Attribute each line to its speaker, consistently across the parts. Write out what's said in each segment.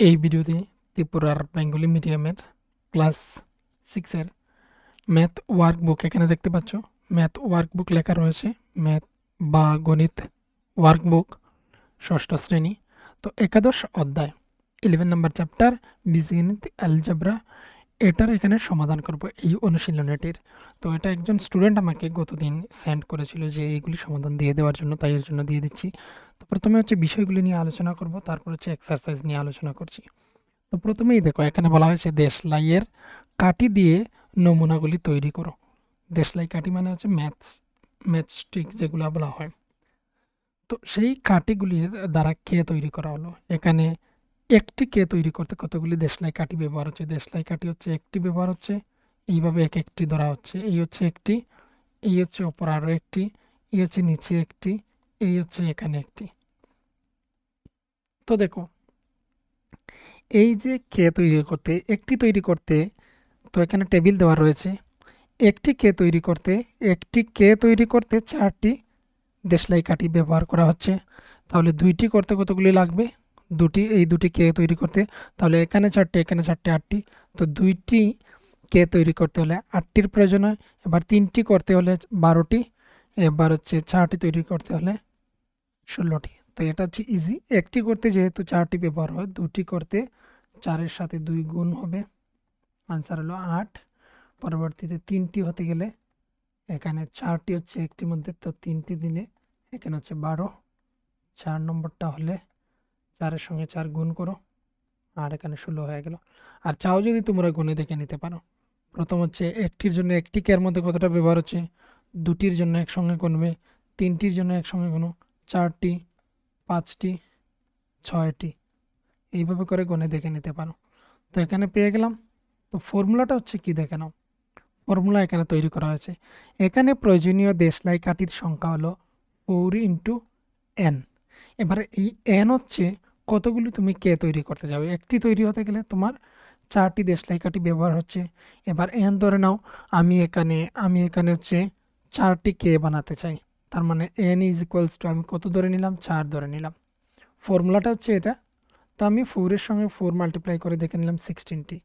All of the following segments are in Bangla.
Speaker 1: এই ভিডিওতে ত্রিপুরার বেঙ্গলি মিডিয়ামের ক্লাস 6-এর ম্যাথ ওয়ার্কবুক এখানে দেখতে পাচ্ছ। ম্যাথ ওয়ার্কবুক লেখা রয়েছে ম্যাথ বা গণিত ওয়ার্কবুক ষষ্ঠ শ্রেণী। তো একাদশ অধ্যায় 11 নম্বর চ্যাপ্টার বীজগণিত অ্যালজেব্রা, এটার এখানে সমাধান করব এই অনুশীলনীটির। তো এটা একজন স্টুডেন্ট আমাকে গতদিন সেন্ড করেছিল যে এইগুলি সমাধান দিয়ে দেওয়ার জন্য, তাই এর জন্য দিয়ে দিচ্ছি। তো প্রথমে হচ্ছে বিষয়গুলি নিয়ে আলোচনা করব, তারপর হচ্ছে এক্সারসাইজ নিয়ে আলোচনা করছি। তো প্রথমেই দেখো এখানে বলা হয়েছে দেশলাইয়ের কাঠি দিয়ে নমুনাগুলি তৈরি করো। দেশলাই কাঠি মানে হচ্ছে ম্যাচস্টিক যেগুলো বলা হয়। তো সেই কাঠিগুলির দ্বারা কে তৈরি করা হলো। এখানে একটি কে তৈরি করতে কতগুলি দেশলাই কাঠি ব্যবহার হচ্ছে। দেশলাই কাঠি হচ্ছে একটি ব্যবহার হচ্ছে, এইভাবে এক একটি ধরা হচ্ছে। এই হচ্ছে একটি, এই হচ্ছে ওপর আরও একটি, এই হচ্ছে নিচে একটি, এই হচ্ছে এখানে একটি। তো দেখো এই যে কে তৈরি করতে, একটি তৈরি করতে, তো এখানে টেবিল দেওয়া রয়েছে। একটি কে তৈরি করতে, একটি কে তৈরি করতে 4টি দেশলাই কাঠি ব্যবহার করা হচ্ছে। তাহলে দুইটি করতে কতগুলি লাগবে? দুটি। এই দুটি কে তৈরি করতে, তাহলে এখানে 4টি, এখানে 4টি, 8টি। তো দুইটি কে তৈরি করতে হলে 8টির প্রয়োজন হয়। এবার 3টি করতে হলে 12টি, এবার হচ্ছে 4টি তৈরি করতে হলে 16টি। তো এটা হচ্ছে ইজি। একটি করতে যেহেতু 4টি ব্যবহার হয়, দুটি করতে 4-এর সাথে 2 গুণ হবে, আনসার হলো 8। পরবর্তীতে 3টি হতে গেলে এখানে 4টি হচ্ছে একটির মধ্যে, তো 3টি দিলে এখানে হচ্ছে 12। 4 নম্বরটা হলে 4-এর সঙ্গে 4 গুণ করো, আর এখানে 16 হয়ে গেল। আর চাও যদি তোমরা গুণে দেখে নিতে পারো। প্রথম হচ্ছে একটির জন্য একটি কে এর মধ্যে কতটা ব্যবহার হচ্ছে, দুটির জন্য একসঙ্গে গুনবে, 3টির জন্য একসঙ্গে গুনো, 4টি, 5টি, 6টি, এইভাবে করে গুণে দেখে নিতে পারো। তো এখানে পেয়ে গেলাম। তো ফর্মুলাটা হচ্ছে কি দেখে নাও। ফর্মুলা এখানে তৈরি করা হয়েছে। এখানে প্রয়োজনীয় দেশলাই কাঠির সংখ্যা হলো 4 ইন্টু এন। এবারে এই এন হচ্ছে কতগুলি তুমি কে তৈরি করতে যাবে। একটি তৈরি হতে গেলে তোমার 4টি দেশলাই কাঠি ব্যবহার হচ্ছে। এবার এন ধরে নাও আমি এখানে হচ্ছে 4টি কে বানাতে চাই। তার মানে এন ইজ ইকুয়ালস টু আমি কত ধরে নিলাম, 4 ধরে নিলাম। ফর্মুলাটা হচ্ছে এটা। তো আমি 4-এর সঙ্গে 4 মাল্টিপ্লাই করে দেখে নিলাম 16টি।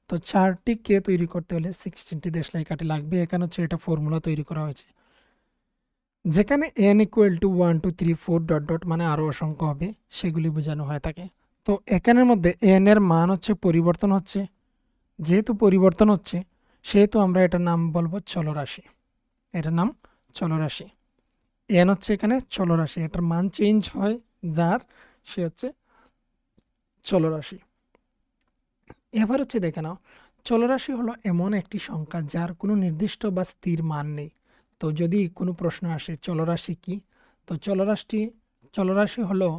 Speaker 1: তো 4টি কে তৈরি করতে হলে 16টি দেশলাই কাঠি লাগবে। এখানে হচ্ছে এটা ফর্মুলা তৈরি করা হয়েছে, যেখানে n equal to 1 2 3 4 dot dot মানে আরও অসংখ্য হবে, সেগুলি বোঝানো হয়ে থাকে। তো এখানের মধ্যে n এর মান হচ্ছে পরিবর্তন হচ্ছে, যেহেতু পরিবর্তন হচ্ছে সেহেতু আমরা এটার নাম বলবো চলরাশি। এটার নাম চলরাশি। n হচ্ছে এখানে চলরাশি, এটার মান চেঞ্জ হয় যার, সে হচ্ছে চলরাশি। এবার হচ্ছে দেখে নাও, চলরাশি হলো এমন একটি সংখ্যা যার কোনো নির্দিষ্ট বা স্থির মান নেই। তো যদি কোনো প্রশ্ন আসে চলরাশি কি, তো চলরাশি হলো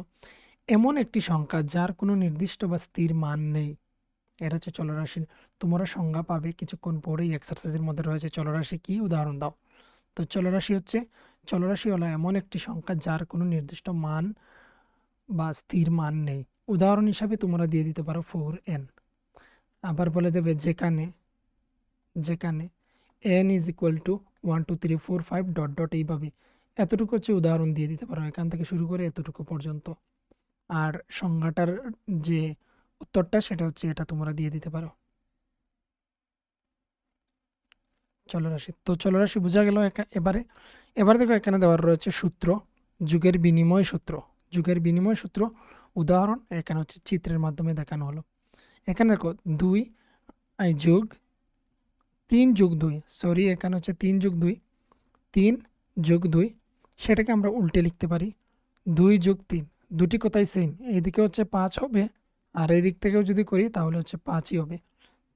Speaker 1: এমন একটি সংখ্যা যার কোনো নির্দিষ্ট বা স্থির মান নেই। এটা হচ্ছে চলরাশি। তোমরা সংজ্ঞা পাবে কিছুক্ষণ পরেই, এক্সারসাইজের মধ্যে রয়েছে চলরাশি কি, উদাহরণ দাও। তো চলরাশি হলো এমন একটি সংখ্যা যার কোনো নির্দিষ্ট মান বা স্থির মান নেই। উদাহরণ হিসাবে তোমরা দিয়ে দিতে পারো 4n। আবার বলে দেবে যেখানে n is equal to 1 2 3 4 5 dot dot, এইভাবে এতটুকু হচ্ছে উদাহরণ দিয়ে দিতে পারো, এখান থেকে শুরু করে এতটুকু পর্যন্ত। আর সংজ্ঞাটার যে উত্তরটা সেটা হচ্ছে এটা তোমরা দিয়ে দিতে পারো। চলরাশি, তো চলরাশি বোঝা গেল। এবার দেখো এখানে দেওয়ার রয়েছে সূত্র, যুগের বিনিময় সূত্র। যুগের বিনিময় সূত্র উদাহরণ এখানে হচ্ছে চিত্রের মাধ্যমে দেখানো হলো। এখানে দেখো 2 যোগ 3 যোগ 2, সরি এখানে হচ্ছে 3 যোগ 2, 3 যোগ 2, সেটাকে আমরা উল্টে লিখতে পারি 2 যোগ 3। দুটি কথাই সেম, এইদিকে হচ্ছে 5 হবে, আর এই দিক থেকেও যদি করি তাহলে হচ্ছে 5ই হবে।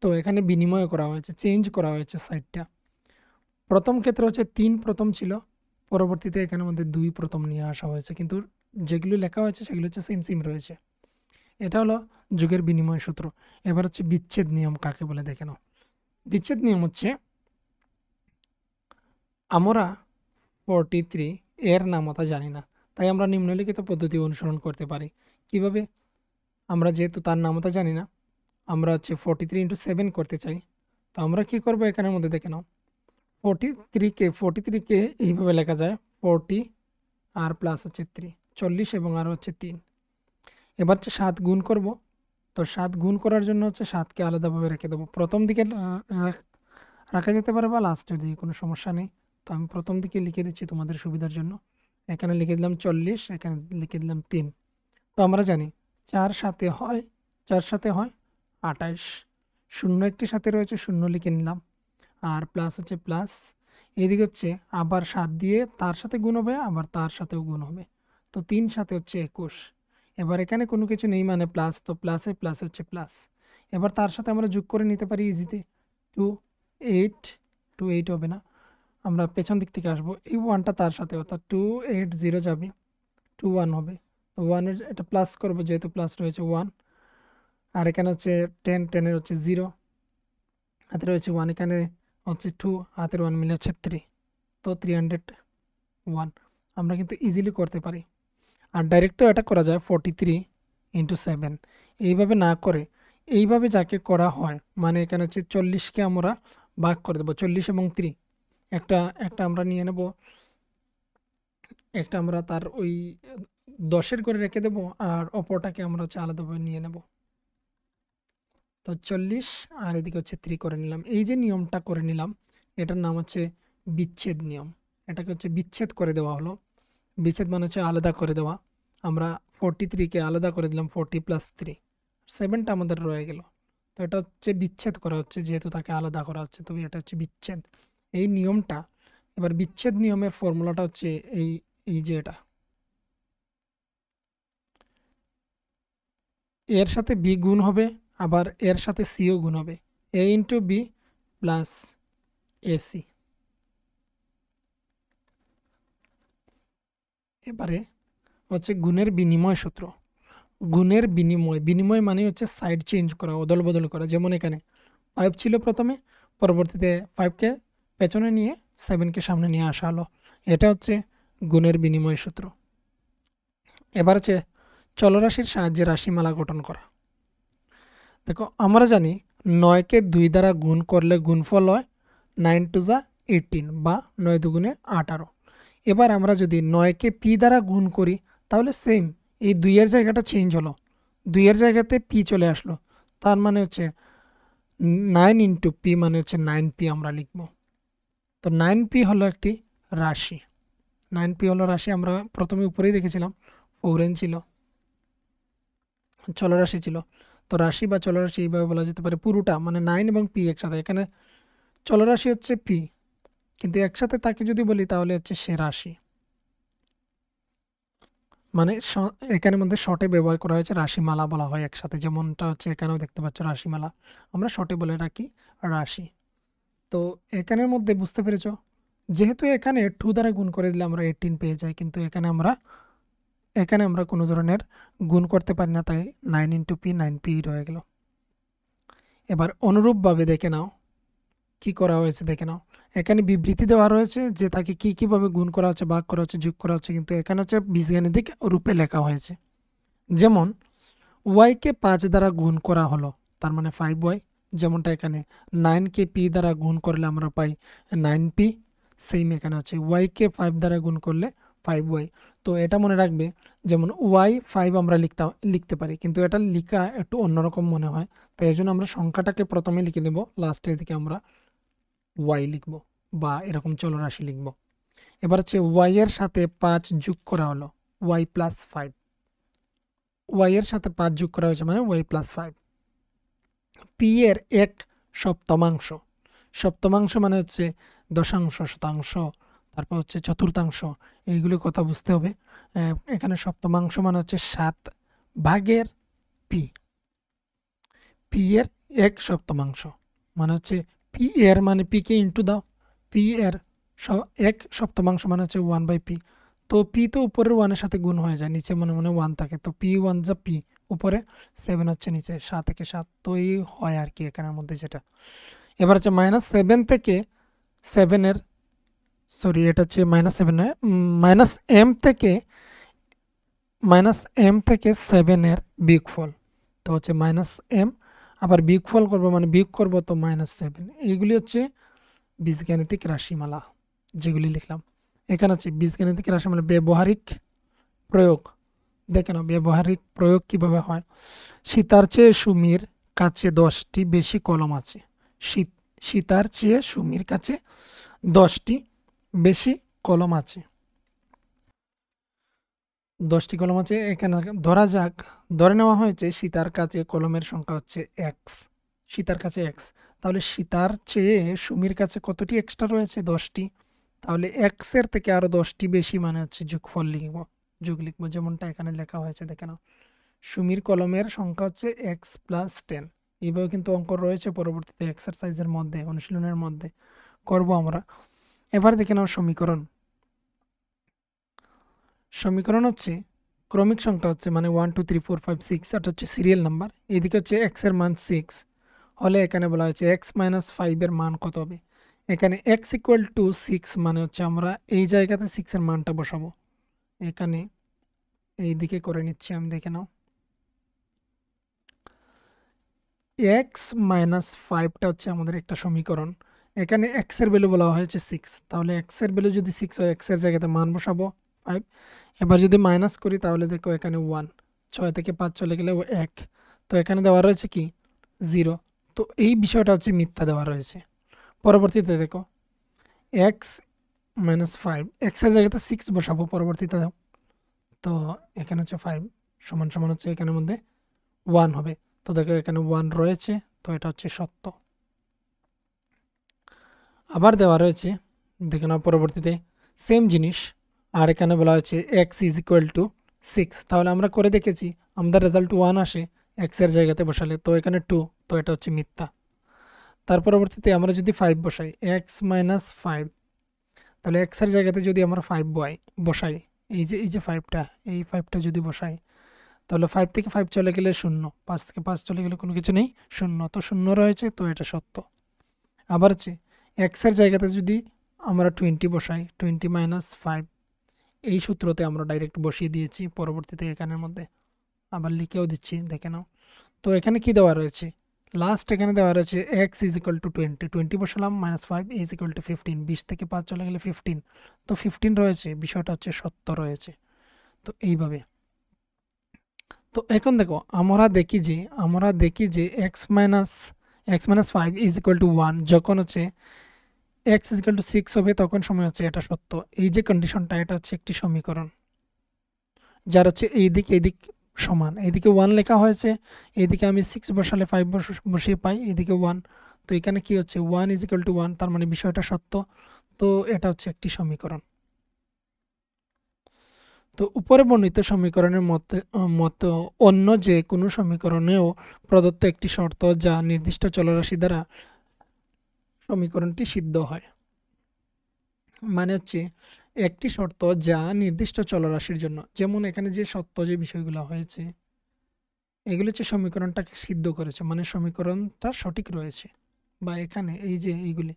Speaker 1: তো এখানে বিনিময় করা হয়েছে, চেঞ্জ করা হয়েছে সাইডটা। প্রথম ক্ষেত্রে হচ্ছে 3 প্রথম ছিল, পরবর্তীতে এখানের মধ্যে 2 প্রথম নিয়ে আসা হয়েছে, কিন্তু যেগুলি লেখা হয়েছে সেগুলো হচ্ছে সেম সেম রয়েছে। এটা হলো যুগের বিনিময় সূত্র। এবার হচ্ছে বিচ্ছেদ নিয়ম কাকে বলে দেখে নাও। বিচ্ছেদ নিয়ম হচ্ছে আমরা 43 এর নামতা জানি না, তাই আমরা নিম্নলিখিত পদ্ধতি অনুসরণ করতে পারি। কিভাবে? আমরা যেহেতু তার নামতা জানি না, আমরা হচ্ছে 43 ইন্টু 7 করতে চাই। তো আমরা কি করবো, এখানের মধ্যে দেখে নাও 43কে এইভাবে লেখা যায় 40 আর প্লাস হচ্ছে 3, 40 এবং আর হচ্ছে 3। এবার হচ্ছে 7 গুণ করব, তো 7 গুণ করার জন্য হচ্ছে 7কে আলাদাভাবে রেখে দেবো, প্রথম দিকে রাখা যেতে পারে বা লাস্টের দিকে, কোনো সমস্যা নেই। তো আমি প্রথম দিকে লিখে দিচ্ছি তোমাদের সুবিধার জন্য। এখানে লিখে দিলাম 40, এখানে লিখে দিলাম 3। তো আমরা জানি 4 সাথে হয়, 4 সাথে হয় 28, শূন্য একটি সাথে রয়েছে, শূন্য লিখে নিলাম, আর প্লাস হচ্ছে প্লাস, এদিকে হচ্ছে আবার 7 দিয়ে তার সাথে গুণ হবে, আবার তার সাথেও গুণ হবে। তো 3 সাথে হচ্ছে 21। এবার এখানে কোনো কিছু নেই মানে প্লাস, তো প্লাসে প্লাস হচ্ছে প্লাস। এবার তার সাথে আমরা যোগ করে নিতে পারি ইজিতে, 2 8, 2 8 হবে না, আমরা পেছন দিক থেকে আসবো, এই ওয়ানটা তার সাথে, অর্থাৎ 2 8 0 যাবে, 2 1 হবে। তো ওয়ানের এটা প্লাস করবো যেহেতু প্লাস রয়েছে 1, আর এখানে হচ্ছে 10, 10-এর হচ্ছে 0, হাতে রয়েছে 1, এখানে হচ্ছে 2, হাতের 1 মিলে হচ্ছে 3, তো 301 আমরা কিন্তু ইজিলি করতে পারি। আর ডাইরেক্টও এটা করা যায় 43 × 7, এইভাবে না করে এইভাবে যাকে করা হয়, মানে এখানে হচ্ছে 40কে আমরা ভাগ করে দেবো, 40 এবং 3, একটা একটা আমরা নিয়ে নেব, একটা আমরা তার ওই 10-এর করে রেখে দেবো, আর অপরটাকে আমরা হচ্ছে আলাদাভাবে নিয়ে নেব। তো 40 আর এদিকে হচ্ছে 3 করে নিলাম, এই যে নিয়মটা করে নিলাম এটার নাম হচ্ছে বিচ্ছেদ নিয়ম। এটাকে হচ্ছে বিচ্ছেদ করে দেওয়া হলো, বিচ্ছেদ মানে হচ্ছে আলাদা করে দেওয়া। আমরা 43কে আলাদা করে দিলাম, 40 + 3, 7টা আমাদের রয়ে গেল। তো এটা হচ্ছে বিচ্ছেদ করা হচ্ছে, যেহেতু তাকে আলাদা করা হচ্ছে, তবে এটা হচ্ছে বিচ্ছেদ, এই নিয়মটা। এবার বিচ্ছেদ নিয়মের ফর্মুলাটা হচ্ছে এই এই যে এটা, এর সাথে বি গুণ হবে, আবার এর সাথে সিও গুণ হবে, এ ইন্টু বি প্লাস এসি। এবারে হচ্ছে গুণের বিনিময় সূত্র। গুণের বিনিময়, বিনিময় মানে হচ্ছে সাইড চেঞ্জ করা, অদল বদল করা। যেমন এখানে 5 ছিল প্রথমে, পরবর্তীতে 5কে পেছনে নিয়ে 7কে সামনে নিয়ে আসা হলো, এটা হচ্ছে গুণের বিনিময় সূত্র। এবার হচ্ছে চলরাশির সাহায্যে রাশিমালা গঠন করা। দেখো আমরা জানি 9কে 2 দ্বারা গুণ করলে গুণফল হয় 9 × 2 = 18 বা 9 × 2 = 18। এবার আমরা যদি 9কে পি দ্বারা গুণ করি তাহলে সেম, এই 2-এর জায়গাটা চেঞ্জ হলো, 2-এর জায়গাতে পি চলে আসলো, তার মানে হচ্ছে 9 × p মানে হচ্ছে 9p আমরা লিখব। তো 9p হলো একটি রাশি, 9p হলো রাশি। আমরা প্রথমে উপরেই দেখেছিলাম ফৌরেন ছিল, চলরাশি ছিল। তো রাশি বা চলরাশি এইভাবে বলা যেতে পারে পুরোটা, মানে 9 এবং p একসাথে। এখানে চলরাশি হচ্ছে p, কিন্তু একসাথে তাকে যদি বলি তাহলে হচ্ছে সে রাশি, মানে এখানের মধ্যে শর্টে ব্যবহার করা হয়েছে, রাশিমালা বলা হয় একসাথে, যেমনটা হচ্ছে এখানেও দেখতে পাচ্ছ রাশিমালা, আমরা শর্টে বলে রাখি রাশি। তো এখানের মধ্যে বুঝতে পেরেছ, যেহেতু এখানে 2 দ্বারা গুণ করে দিলে আমরা 18 পেয়ে যাই, কিন্তু এখানে আমরা কোনো ধরনের গুণ করতে পারি না, তাই 9 × p 9p রয়ে গেল। এবার অনুরূপভাবে দেখে নাও কি করা হয়েছে, দেখে নাও এখানে বিবৃতি দেওয়া রয়েছে যে তাকে কিভাবে গুণ করা হচ্ছে, ভাগ করা হচ্ছে, যোগ করা হচ্ছে, কিন্তু এখানে হচ্ছে বীজগাণিতিক রূপে লেখা হয়েছে। যেমন ওয়াইকে 5 দ্বারা গুণ করা হলো, তার মানে 5y, যেমনটা এখানে 9কে p দ্বারা গুণ করলে আমরা পাই 9p, সেম এখানে হচ্ছে ওয়াইকে 5 দ্বারা গুণ করলে 5y। তো এটা মনে রাখবে, যেমন ওয়াই 5 আমরা লিখতে পারি, কিন্তু এটা লেখা একটু অন্যরকম মনে হয়, তাই এই জন্য আমরা সংখ্যাটাকে প্রথমে লিখে নেব, লাস্টের দিকে আমরা ওয়াই লিখব বা এরকম চলরাশি লিখব। এবার হচ্ছে ওয়াই এর সাথে 5 যোগ করা হলো, ওয়াই + 5, ওয়াই এর সাথে 5 যোগ করা হয়েছে মানে ওয়াই + 5। পি এর 1/সপ্তমাংশ, সপ্তমাংশ মানে হচ্ছে দশাংশ, শতাংশ, তারপর হচ্ছে চতুর্থাংশ, এইগুলো কথা বুঝতে হবে। এখানে সপ্তমাংশ মানে হচ্ছে 7/p, পি এর 1/সপ্তমাংশ মানে হচ্ছে পি এর, মানে পিকে ইন্টু দাও, পি এর 1/সপ্তমাংশ মানে হচ্ছে 1/p। তো পি তো উপরের 1-এর সাথে গুণ হয়ে যায়, নিচে মনে মনে 1 থাকে, তো p 1 যা p, উপরে 7 হচ্ছে, নিচে 7 থেকে 7, তো এই হয় আর কি এখানের মধ্যে যেটা। এবার হচ্ছে -7 থেকে 7-এর, সরি এটা হচ্ছে -7 নয়, -m থেকে 7-এর বিয়োগফল, তো হচ্ছে -m, আবার বিয়োগফল করবো মানে বিয়োগ করবো, তো -7। এইগুলি হচ্ছে বীজগাণিতিক রাশিমালা যেগুলি লিখলাম। এখানে হচ্ছে বীজগাণিতিক রাশিমালা ব্যবহারিক প্রয়োগ, দেখে নাও ব্যবহারিক প্রয়োগ কিভাবে হয়। সীতার চেয়ে সুমির কাছে 10টি বেশি কলম আছে। সীতার চেয়ে সুমির কাছে 10টি বেশি কলম আছে। 10টি কলম আছে এখানে। ধরা যাক, ধরে নেওয়া হয়েছে সীতার কাছে কলমের সংখ্যা হচ্ছে এক্স। সীতার কাছে এক্স, তাহলে সীতার চেয়ে সুমির কাছে কতটি এক্সট্রা রয়েছে? 10টি। তাহলে এক্স এর থেকে আরো 10টি বেশি মানে হচ্ছে যোগফল লিখব, যোগ লিখবো, যেমনটা এখানে লেখা হয়েছে দেখে নাও। সুমির কলমের সংখ্যা হচ্ছে x+10। এইভাবে কিন্তু অঙ্ক রয়েছে পরবর্তীতে এক্সারসাইজের মধ্যে, অনুশীলনের মধ্যে করব আমরা। এবার দেখে নাও সমীকরণ। সমীকরণ হচ্ছে ক্রমিক সংখ্যা হচ্ছে মানে 1 2 3 4 5 6, এটা হচ্ছে সিরিয়াল নাম্বার। এদিকে হচ্ছে x এর মান 6 হলে এখানে বলা হয়েছে x-5 এর মান কত হবে। এখানে x=6 মানে হচ্ছে আমরা এই জায়গাতে 6 এর মানটা বসাবো। এখানে এই দিকে করে নিচ্ছি আমি, দেখে নাও। x-5টা হচ্ছে আমাদের একটা সমীকরণ। এখানে x এর ভ্যালু বলা হয়েছে 6, তাহলে x এর ভ্যালু যদি 6 হয় x এর জায়গাতে মান বসাবো 5। এবার যদি মাইনাস করি তাহলে দেখো এখানে 1, 6 থেকে 5 চলে গেলে 1। তো এখানে দেওয়া রয়েছে কি 0। তো এই বিষয়টা হচ্ছে মিথ্যা দেওয়া রয়েছে। পরবর্তীতে দেখো x-5, x এর জায়গাতে 6 বসাবো পরবর্তীতে। তো এখানে হচ্ছে 5 সমান সমান হচ্ছে এখানের মধ্যে 1 হবে। তো দেখো এখানে 1 রয়েছে, তো এটা হচ্ছে সত্য। আবার দেওয়া রয়েছে, দেখে নাও পরবর্তীতে সেম জিনিস, আর এখানে বলা হয়েছে x=6। তাহলে আমরা করে দেখেছি, আমাদের রেজাল্ট 1 আসে x এর জায়গাতে বসালে, তো এখানে 2, তো এটা হচ্ছে মিথ্যা। তার পরবর্তীতে আমরা যদি 5 বসাই, x-5, তাহলে x এর জায়গাতে যদি আমরা 5 বসাই, এই যে 5টা, এই 5টা যদি বসাই, তাহলে 5 থেকে 5 চলে গেলে 0, 5 থেকে 5 চলে গেলে কোনো কিছু নেই, 0। তো 0 রয়েছে, তো এটা সত্য। আবার হচ্ছে এক্স এর জায়গাতে যদি আমরা 20 বসাই, 20-5, এই সূত্রতে আমরা ডাইরেক্ট বসিয়ে দিয়েছি পরবর্তীতে এখানের মধ্যে, আবার লিখেও দিচ্ছি, দেখে নাও। তো এখানে কি দেওয়া রয়েছে, লাস্ট এখানে দেওয়া রয়েছে x=20, 20 বসালাম, -5 = 15, 20 থেকে 5 চলে গেলে 15, তো 15 রয়েছে, বিষয়টা হচ্ছে সত্য রয়েছে। তো এইভাবে। তো এখন দেখো আমরা দেখি যে x-5 = 1 যখন হচ্ছে x=6 হবে, তখন সময় হচ্ছে এটা সত্য। এই যে কন্ডিশনটা, এটা হচ্ছে একটি সমীকরণ যার হচ্ছে এইদিক সমান। এইদিকে 1 লেখা হয়েছে, এইদিকে আমি 6 বসালে 5 বসিয়ে পাই এদিকে 1। তো এখানে কি হচ্ছে 1=1, তার মানে বিষয়টা সত্য। তো এটা হচ্ছে একটি সমীকরণ। তো উপরে বর্ণিত সমীকরণের মতো অন্য যে কোনো সমীকরণেও প্রদত্ত একটি শর্ত যা নির্দিষ্ট চলরাশি দ্বারা সমীকরণটি সিদ্ধ হয়। মানে হচ্ছে একটি শর্ত যা নির্দিষ্ট চলরাশির জন্য, যেমন এখানে যে সত্য যে বিষয়গুলো হয়েছে, এগুলো হচ্ছে সমীকরণটাকে সিদ্ধ করেছে, মানে সমীকরণটা সঠিক রয়েছে। বা এখানে এই যে এইগুলি,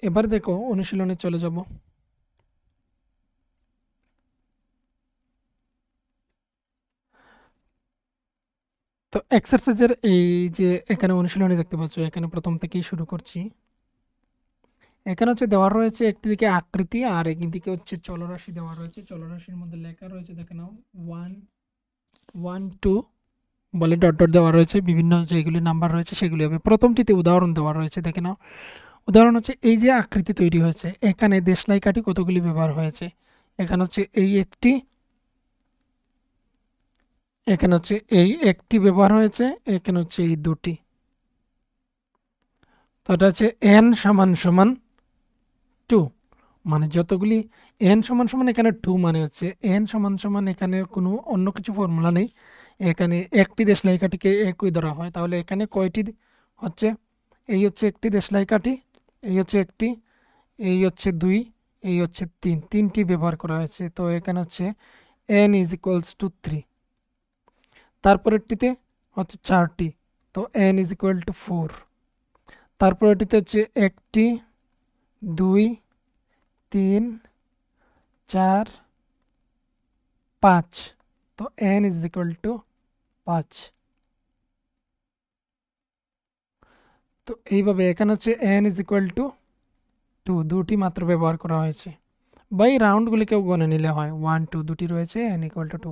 Speaker 1: এবার দেখো অনুশীলনে চলে যাব। তো এক্সারসাইজের এই যে এখানে অনুশীলনী দেখতে পাচ্ছ, এখানে প্রথম থেকেই শুরু করছি। এখানে হচ্ছে দেওয়া রয়েছে একটি দিকে আকৃতি আর একদিকে হচ্ছে চলরাশি দেওয়া রয়েছে। চলরাশির মধ্যে লেখা রয়েছে, দেখে নাও 1 1 2 বলে ডট ডট দেওয়া রয়েছে, বিভিন্ন যেগুলি নাম্বার রয়েছে সেগুলি হবে। প্রথমটিতে উদাহরণ দেওয়া রয়েছে, দেখে নাও। উদাহরণ হচ্ছে এই যে আকৃতি তৈরি হয়েছে, এখানে দেশলাই কাঠি কতগুলি ব্যবহার হয়েছে। এখানে হচ্ছে এই একটি, এখানে হচ্ছে এই একটি ব্যবহার হয়েছে, এখানে হচ্ছে এই দুটি। তো এটা হচ্ছে n সমান সমান 2, মানে যতগুলি n সমান সমান এখানে 2, মানে হচ্ছে n সমান সমান এখানে কোনো অন্য কিছু ফর্মুলা নেই, এখানে একটি দেশলাই কাঠিকে একই ধরা হয়। তাহলে এখানে কয়টি হচ্ছে, এই হচ্ছে একটি দেশলাই কাঠি, এই হচ্ছে একটি, এই হচ্ছে 2, এই হচ্ছে 3, তিনটি ব্যবহার করা হয়েছে। তো এখানে হচ্ছে n=3। তারপরেরটিতে হচ্ছে 4টি, তো n=4। তারপরেরটিতে হচ্ছে একটি, 2, 3, 4, 5, তো n=5। তো এইভাবে এখানে হচ্ছে n ইজ ইকুয়াল টু 2, দুটি মাত্র ব্যবহার করা হয়েছে, বা এই রাউন্ডগুলিকেও গণে নিলে হয়। 1 2 দুটি রয়েছে, n ইকুয়াল টু 2।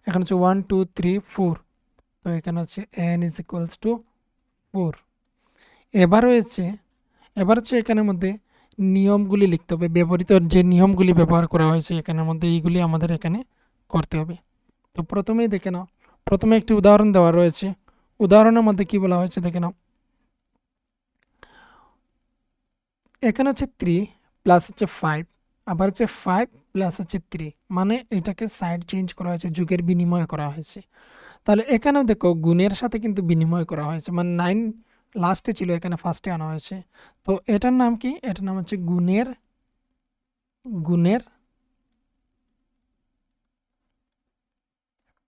Speaker 1: এখানে হচ্ছে 1 2 3 4, তো এখানে হচ্ছে n ইজ ইকুয়ালস টু 4। এবার রয়েছে এবার হচ্ছে এখানের মধ্যে নিয়মগুলি লিখতে হবে, ব্যবহৃত যে নিয়মগুলি ব্যবহার করা হয়েছে এখানের মধ্যে এইগুলি আমাদের এখানে করতে হবে। তো প্রথমেই দেখে নাও, প্রথমে একটি উদাহরণ দেওয়া রয়েছে। উদাহরণের মধ্যে কি বলা হয়েছে দেখে নাও। এখানে হচ্ছে 3 প্লাস হচ্ছে 5, আবার হচ্ছে 5 প্লাস হচ্ছে 3, মানে এটাকে সাইড চেঞ্জ করা হয়েছে, যুগের বিনিময় করা হয়েছে। তাহলে এখানেও দেখো গুণের সাথে কিন্তু বিনিময় করা হয়েছে, মানে 9 লাস্টে ছিল, এখানে ফার্স্টে আনা হয়েছে। তো এটার নাম কি? এটার নাম হচ্ছে গুণের গুণের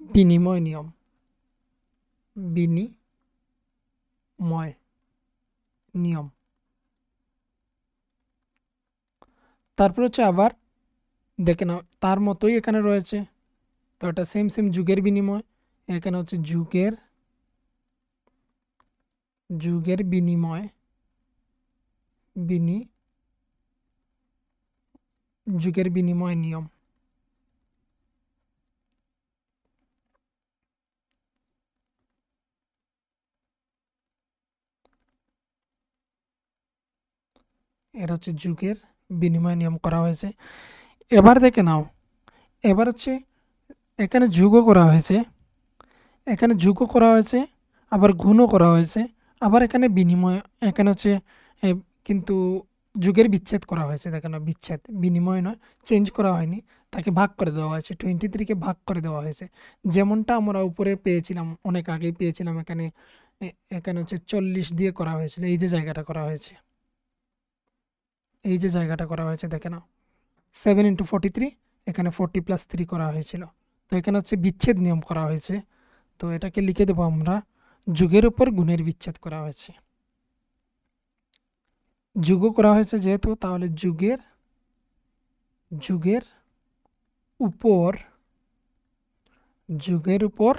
Speaker 1: বিনিময় নিয়ম। বিনিময় নিয়ম। তারপর হচ্ছে আবার দেখে নাও, তার মতোই এখানে রয়েছে। তো এটা সেম সেম যুগের বিনিময়। এখানে হচ্ছে যুগের বিনিময় বিনি যুগের বিনিময় নিয়ম। এটা হচ্ছে যুগের বিনিময় নিয়ম করা হয়েছে। এবার দেখে নাও, এবার হচ্ছে এখানে যোগও করা হয়েছে, এখানে যোগও করা হয়েছে, আবার গুণও করা হয়েছে, আবার এখানে বিনিময়, এখানে হচ্ছে এ, কিন্তু যুগের বিচ্ছেদ করা হয়েছে। দেখেন, বিচ্ছেদ, বিনিময় নয়, চেঞ্জ করা হয়নি, তাকে ভাগ করে দেওয়া হয়েছে, 23কে ভাগ করে দেওয়া হয়েছে। যেমনটা আমরা উপরে পেয়েছিলাম, অনেক আগেই পেয়েছিলাম, এখানে এখানে হচ্ছে 40 দিয়ে করা হয়েছিল, এই যে জায়গাটা করা হয়েছে, এই যে জায়গাটা করা হয়েছে দেখে নাও, 7 ইন্টু 43, এখানে 40 প্লাস 3 করা হয়েছিল। তো এখানে হচ্ছে বিচ্ছেদ নিয়ম করা হয়েছে। তো এটাকে লিখে দেবো আমরা, যুগের উপর গুণের বিচ্ছেদ করা হয়েছে। যুগও করা হয়েছে যেহেতু, তাহলে যুগের যুগের উপর যুগের উপর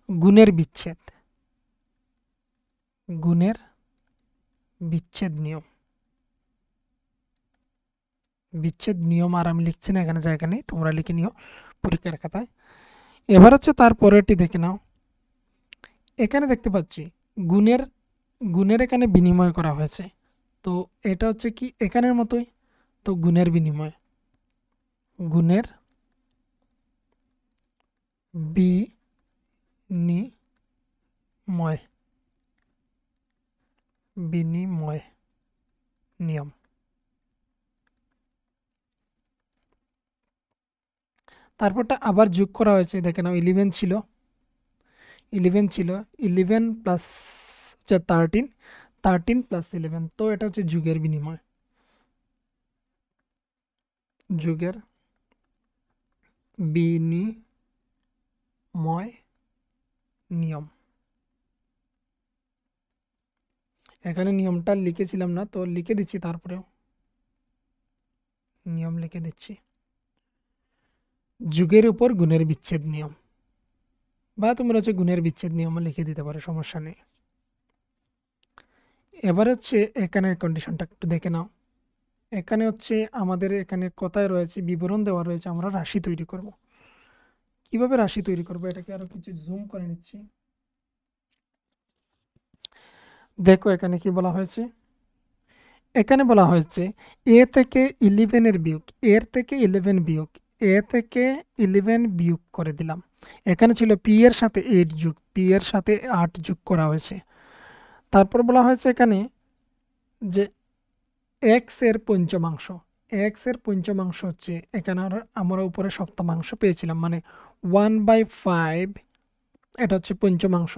Speaker 1: গুণের বিচ্ছেদ গুণের বিচ্ছেদ নিয়ম। বিচ্ছেদ নিয়ম আর আমি লিখছি না, এখানে জায়গা নেই, তোমরা লিখে নিও পরীক্ষার খাতায়। এবার হচ্ছে তারপরেরটি দেখে নাও। এখানে দেখতে পাচ্ছি গুণের গুণের এখানে বিনিময় করা হয়েছে। তো এটা হচ্ছে কি এখানের মতোই, তো গুণের বিনিময়, গুণের বিনিময় বিনিময় নিয়ম। তারপরটা আবার যোগ করা হয়েছে, দেখে নাও 11 ছিল, 11 প্লাস হচ্ছে 13, 13 প্লাস 11, তো এটা হচ্ছে যুগের বিনিময়, যুগের বিনিময় নিয়ম। এখানে নিয়মটা লিখেছিলাম না, তো লিখে দিচ্ছি, তারপরেও নিয়ম লিখে দিচ্ছি, যুগের উপর গুণের বিচ্ছেদ নিয়ম, বা তোমরা হচ্ছে গুণের বিচ্ছেদ নিয়মও লিখে দিতে পারো, সমস্যা নেই। এবার হচ্ছে এখানের কন্ডিশনটা একটু দেখে নাও। এখানে হচ্ছে আমাদের এখানে কথায় রয়েছে, বিবরণ দেওয়া রয়েছে, আমরা রাশি তৈরি করব। কিভাবে রাশি তৈরি করব, এটাকে আরো কিছু জুম করে নিচ্ছি। দেখো এখানে কি বলা হয়েছে, এখানে বলা হয়েছে এ থেকে 11 বিয়োগ, এর থেকে 11 বিয়োগ, এ থেকে 11 বিয়োগ করে দিলাম। এখানে ছিল পি এর সাথে 8 যোগ, পি এর সাথে 8 যোগ করা হয়েছে। তারপর বলা হয়েছে এখানে যে এক্স এর পঞ্চমাংশ, এক্স এর পঞ্চমাংশ হচ্ছে, এখানে আমরা উপরে সপ্তমাংশ পেয়েছিলাম, মানে 1/5, এটা হচ্ছে পঞ্চমাংশ,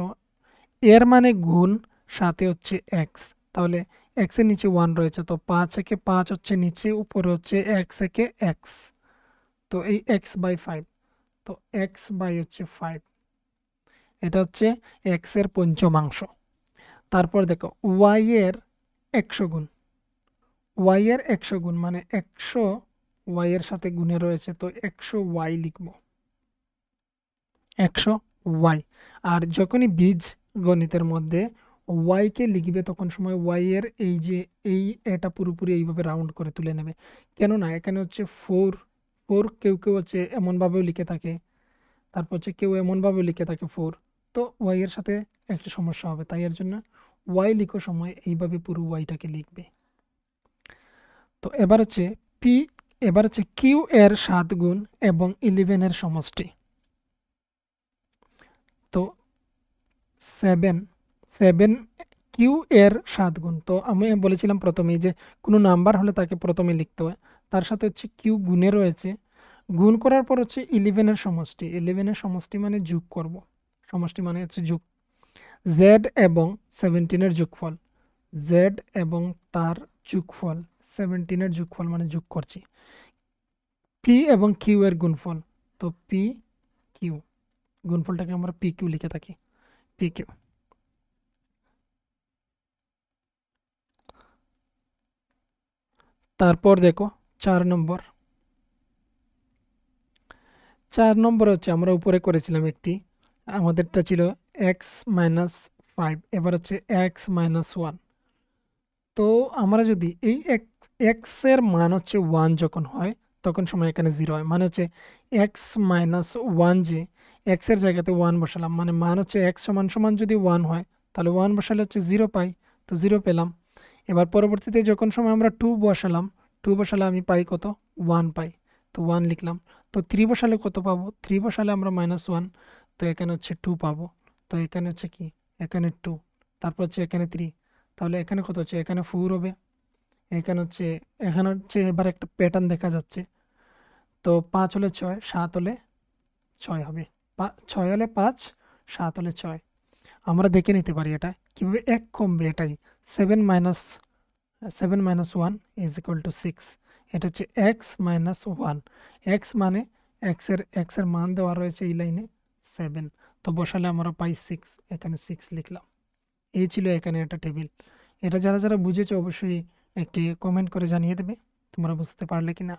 Speaker 1: এর মানে গুণ, সাথে হচ্ছে এক্স, তাহলে এক্স এর নিচে 1 রয়েছে, তো 5 একে 5 হচ্ছে নিচে, উপরে হচ্ছে এক্স একে এক্স, তো এই x/5, তো এক্স বাই হচ্ছে 5, এটা হচ্ছে এক্স এর পঞ্চমাংশ। তারপর দেখো ওয়াই এর 100 গুণ, ওয়াই এর 100 গুণ মানে 100 ওয়াই এর সাথে গুণে রয়েছে, তো 100 ওয়াই লিখবো, 100 ওয়াই। আর যখনই বীজ গণিতের মধ্যে ওয়াইকে লিখবে তখন সময় ওয়াই এর এই যে এটা পুরোপুরি এইভাবে রাউন্ড করে তুলে নেবে। কেননা এখানে হচ্ছে ফোর, ফোর কেউ কেউ হচ্ছে এমনভাবেও লিখে থাকে, তারপর হচ্ছে কেউ এমনভাবেও লিখে থাকে ফোর। তো ওয়াই এর সাথে একটা সমস্যা হবে, তাই এর জন্য ওয়াই লিখো সময় এইভাবে পুরো ওয়াইটাকে লিখবে। তো পি এবার হচ্ছে কিউ এর 7 গুণ এবং 11 এর সমষ্টি। তো 7 7 কিউ এর 7 গুণ, তো আমি বলেছিলাম প্রথমেই যে কোনো নাম্বার হলে তাকে প্রথমে লিখতে হয়, তার সাথে হচ্ছে কিউ গুণে রয়েছে, গুণ করার পর হচ্ছে 11 এর সমষ্টি, 11 এর সমষ্টি মানে যোগ করব, সমষ্টি মানে হচ্ছে যোগ, জেড এবং 17 এর যোগফল, জেড এবং তার যোগফল, 17 এর যোগফল মানে যোগ করছি, পি এবং কিউ এর গুণফল, তো পি কিউ, গুণফলটাকে আমরা পি কিউ লিখে থাকি, পি কিউ। তারপর দেখো 4 নম্বর, 4 নম্বর হচ্ছে আমরা উপরে করেছিলাম একটি, আমাদেরটা ছিল এক্স মাইনাস 5, এবার হচ্ছে এক্স মাইনাস 1। তো আমরা যদি এই এক্স এর মান হচ্ছে 1 যখন হয় তখন সময় এখানে 0 হয়, মানে হচ্ছে এক্স মাইনাস 1, যে এক্স এর জায়গাতে 1 বসালাম, মানে মান হচ্ছে এক্স সমান সমান যদি 1 হয় তাহলে 1 বসালে হচ্ছে 0 পাই, তো 0 পেলাম। এবার পরবর্তীতে যখন সময় আমরা 2 বসালাম, 2 বসালে আমি পাই কত, 1 পাই, তো 1 লিখলাম। তো 3 বসালে কত পাবো, 3 বসালে আমরা -1, তো এখানে হচ্ছে 2 পাবো, তো এখানে হচ্ছে কি, এখানে 2, তারপর হচ্ছে এখানে 3, তাহলে এখানে কত হচ্ছে, এখানে 4 হবে, এখানে হচ্ছে এবার একটা প্যাটার্ন দেখা যাচ্ছে। তো 5 হলে 6, 7 হলে 6 হবে, 6 হলে 5, 7 হলে 6। আমরা দেখে নিতে পারি এটা কিভাবে এক কমবে, এটাই 7 মাইনাস 1 ইজ ইকুয়াল টু 6, এটা হচ্ছে এক্স মাইনাস 1, এক্স মানে এক্সের মান দেওয়া রয়েছে এই লাইনে 7, তো বসালে আমরা পাই 6, এখানে 6 লিখলাম। এই ছিল এখানে একটা টেবিল। এটা যারা যারা বুঝেছে অবশ্যই একটি কমেন্ট করে জানিয়ে দেবে তোমরা বুঝতে পারলে কি না।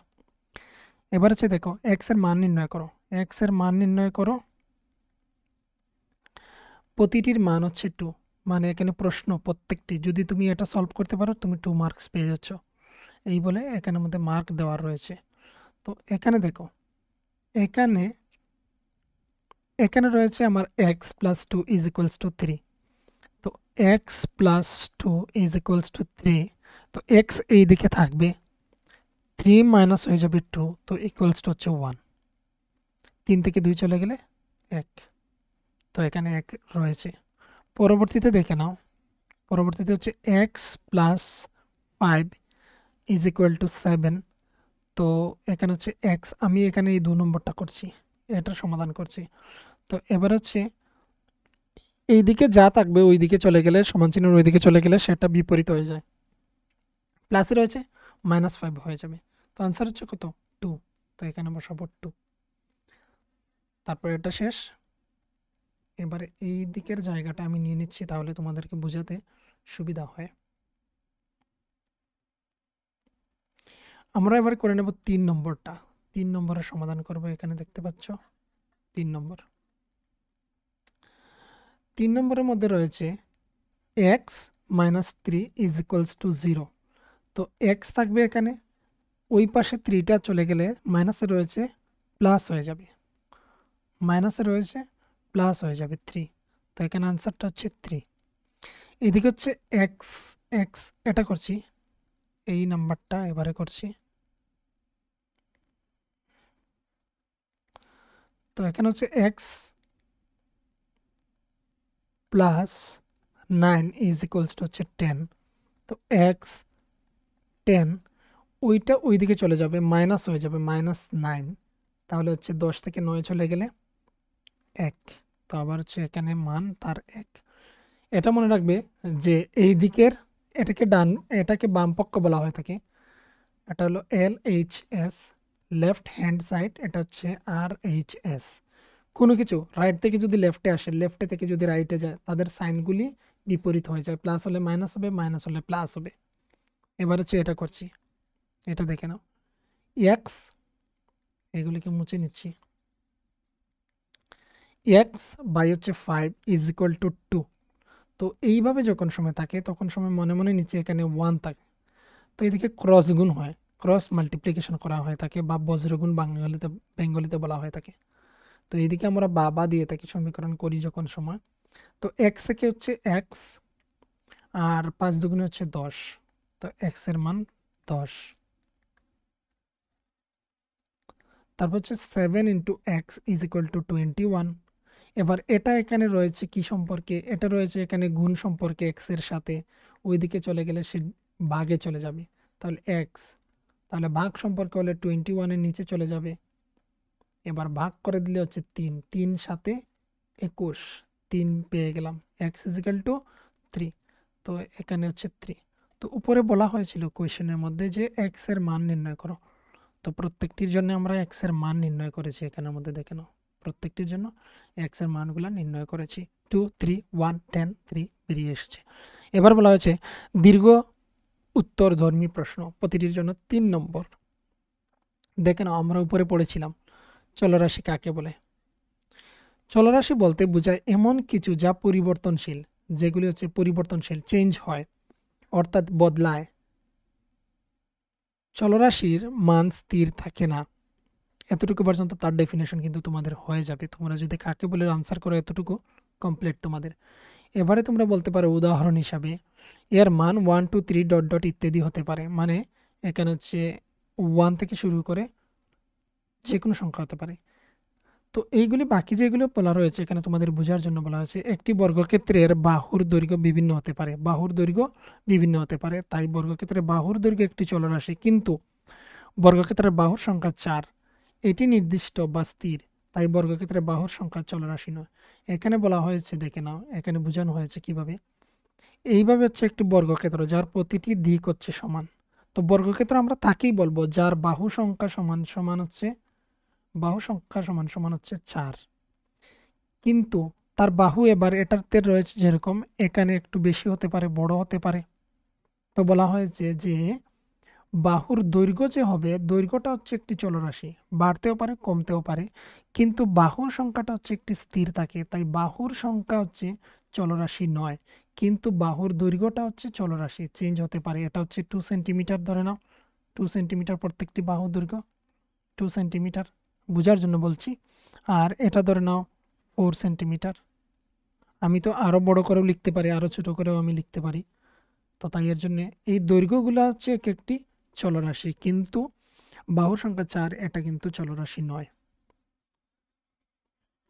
Speaker 1: এবার হচ্ছে দেখো এক্স এর মান নির্ণয় করো, এক্স এর মান নির্ণয় করো, প্রতিটির মান হচ্ছে 2, মানে এখানে প্রশ্ন প্রত্যেকটি যদি তুমি এটা সলভ করতে পারো তুমি 2 মার্কস পেয়ে যাচ্ছ, এই বলে এখানের মধ্যে মার্ক দেওয়া রয়েছে। তো এখানে দেখো, এখানে এখানে রয়েছে আমার x plus 2 is equals to 3, তো x plus 2 is equals to 3, তো এক্স এই দিকে থাকবে, 3 মাইনাস হয়ে যাবে 2, তো ইকুয়ালস টু হচ্ছে 1, 3 থেকে 2 চলে গেলে 1, তো এখানে 1 রয়েছে। পরবর্তীতে দেখে নাও, পরবর্তীতে হচ্ছে x plus 5 is equal to 7, তো এখানে হচ্ছে এক্স, আমি এখানে এই 2 নম্বরটা করছি, এটার সমাধান করছি। তো এবার হচ্ছে এই দিকে যা থাকবে ওই দিকে চলে গেলে, সমান চিহ্নের ওই দিকে চলে গেলে সেটা বিপরীত হয়ে যায়, প্লাসে রয়েছে -5 হয়ে যাবে, তো আনসার হচ্ছে কত, 2, তো এখানে বসাবো 2। তারপর এটা শেষ, এবারে এই দিকের জায়গাটা আমি নিয়ে নিচ্ছি তাহলে তোমাদেরকে বোঝাতে সুবিধা হয়। আমরা এবার করে নেব 3 নম্বরটা, 3 নম্বরের সমাধান করব, এখানে দেখতে পাচ্ছ 3 নম্বর। 3 নম্বরের মধ্যে রয়েছে x minus 3 is equals to 0, তো এক্স থাকবে এখানে, ওই পাশে 3টা চলে গেলে মাইনাসে রয়েছে প্লাস হয়ে যাবে, মাইনাসে রয়েছে প্লাস হয়ে যাবে 3, তো এখানে আনসারটা হচ্ছে 3। এদিকে হচ্ছে এক্স, এক্স এটা করছি, এই নাম্বারটা এবারে করছি, তো এখানে হচ্ছে x plus 9 is equals to হচ্ছে 10, তো এক্স 10, ওইটা ওই দিকে চলে যাবে, মাইনাস হয়ে যাবে -9, তাহলে হচ্ছে 10 থেকে 9 চলে গেলে 1, তো আবার হচ্ছে এখানে মান তার 1। এটা মনে রাখবে যে এই দিকের এটাকে বাম পক্ষ বলা হয়ে থাকে, এটা হলো LHS, লেফট হ্যান্ড সাইড, এটা হচ্ছে RHS। কোনো কিছু রাইট থেকে যদি লেফটে আসে, লেফটে থেকে যদি রাইটে যায় তাদের সাইনগুলি বিপরীত হয়ে যায়, প্লাস হলে মাইনাস হবে, মাইনাস হলে প্লাস হবে। এবার হচ্ছে এটা করছি, এটা দেখে নাও, এক্স এগুলিকে মুছে নিচ্ছি, এক্স বাই হচ্ছে 5 ইজ ইকুয়াল টু 2, তো এইভাবে যখন সময় থাকে তখন সময় মনে মনে নিচে এখানে 1 থাকে, তো এদিকে ক্রস গুণ হয়, ক্রস মাল্টিপ্লিকেশন করা হয় থাকে, বা বজ্রগুণ বেঙ্গলিতে বলা হয় থাকে। তো এইদিকে আমরা বাবা দিয়ে থাকি সমীকরণ করি যখন সময়। তো এক্স থেকে হচ্ছে এক্স, আর 5 দুগুণে হচ্ছে 10, তো এক্স এর মান 10। তারপর হচ্ছে 7 into x is equal to 21। এবার এটা এখানে রয়েছে কি সম্পর্কে, এটা রয়েছে এখানে গুণ সম্পর্কে এক্স এর সাথে, ওইদিকে চলে গেলে সে ভাগে চলে যাবে, তাহলে এক্স, তাহলে ভাগ সম্পর্কে হলে 21-এর নিচে চলে যাবে। এবার ভাগ করে দিলে হচ্ছে 3, 3 সাথে 21, 3 পেয়ে গেলাম, এক্স ইজিক্যাল টু 3। তো এখানে হচ্ছে 3। তো উপরে বলা হয়েছিল কোয়েশ্চেনের মধ্যে যে এক্স এর মান নির্ণয় করো, তো প্রত্যেকটির জন্য আমরা এক্স এর মান নির্ণয় করেছি, এখানের মধ্যে দেখে নাও প্রত্যেকটির জন্য এক্স এর মানগুলো নির্ণয় করেছি। 2, 3, 1, 10, 3 বেরিয়ে এসেছে। এবার বলা হয়েছে দীর্ঘ উত্তরধর্মী প্রশ্ন, প্রতিটির জন্য 3 নম্বর। দেখে নাও আমরা উপরে পড়েছিলাম চলরাশি কাকে বলে। চলরাশি বলতে বোঝায় এমন কিছু যা পরিবর্তনশীল, যেগুলি হচ্ছে পরিবর্তনশীল, চেঞ্জ হয় অর্থাৎ বদলায়। চলরাশির মান স্থির থাকে না। এতটুকু পর্যন্ত তার ডেফিনেশন কিন্তু তোমাদের হয়ে যাবে, তোমরা যদি কাকে বলে আনসার করো এতটুকু কমপ্লিট তোমাদের। এবারে তোমরা বলতে পারো উদাহরণ হিসাবে এর মান 1, 2, 3 ডট ডট ইত্যাদি হতে পারে, মানে এখানে হচ্ছে 1 থেকে শুরু করে যে কোনো সংখ্যা হতে পারে। তো এইগুলি বাকি যেগুলো বলা রয়েছে এখানে তোমাদের বোঝার জন্য বলা হয়েছে একটি বর্গক্ষেত্রের বাহুর দৈর্ঘ্য বিভিন্ন হতে পারে, বাহুর দৈর্ঘ্য বিভিন্ন হতে পারে, তাই বর্গক্ষেত্রের বাহুর দৈর্ঘ্য একটি চলরাশি, কিন্তু বর্গক্ষেত্রের বাহুর সংখ্যা 4, এটি নির্দিষ্ট বা স্থির, তাই বর্গক্ষেত্রের বাহুর সংখ্যা চলরাশি নয়। এখানে বলা হয়েছে, দেখে নাও এখানে বোঝানো হয়েছে কিভাবে। এইভাবে হচ্ছে একটি বর্গক্ষেত্র যার প্রতিটি দিক হচ্ছে সমান। তো বর্গক্ষেত্র আমরা তাকেই বলবো যার বাহু সংখ্যা সমান সমান হচ্ছে, বাহু সংখ্যা সমান সমান হচ্ছে 4, কিন্তু তার বাহু এবার এটাতে রয়েছে যেরকম এখানে একটু বেশি হতে পারে, বড় হতে পারে। তো বলা হয়েছে যে বাহুর দৈর্ঘ্য যে হবে, দৈর্ঘ্যটা হচ্ছে একটি চলরাশি, বাড়তেও পারে কমতেও পারে, কিন্তু বাহুর সংখ্যাটা হচ্ছে একটি স্থির থাকে, তাই বাহুর সংখ্যা হচ্ছে চলরাশি নয়, কিন্তু বাহুর দৈর্ঘ্যটা হচ্ছে চলরাশি, চেঞ্জ হতে পারে। এটা হচ্ছে 2 সেন্টিমিটার ধরে নাও, 2 সেন্টিমিটার প্রত্যেকটি বাহুর দৈর্ঘ্য, 2 সেন্টিমিটার বোঝার জন্য বলছি। আর এটা ধরে নাও 4 সেন্টিমিটার। আমি তো আরও বড় করেও লিখতে পারি, আরও ছোট করেও আমি লিখতে পারি। তো তাই এর জন্য এই দৈর্ঘ্যগুলো হচ্ছে এক একটি চলরাশি, কিন্তু বাহুর সংখ্যা 4 এটা কিন্তু চলরাশি নয়।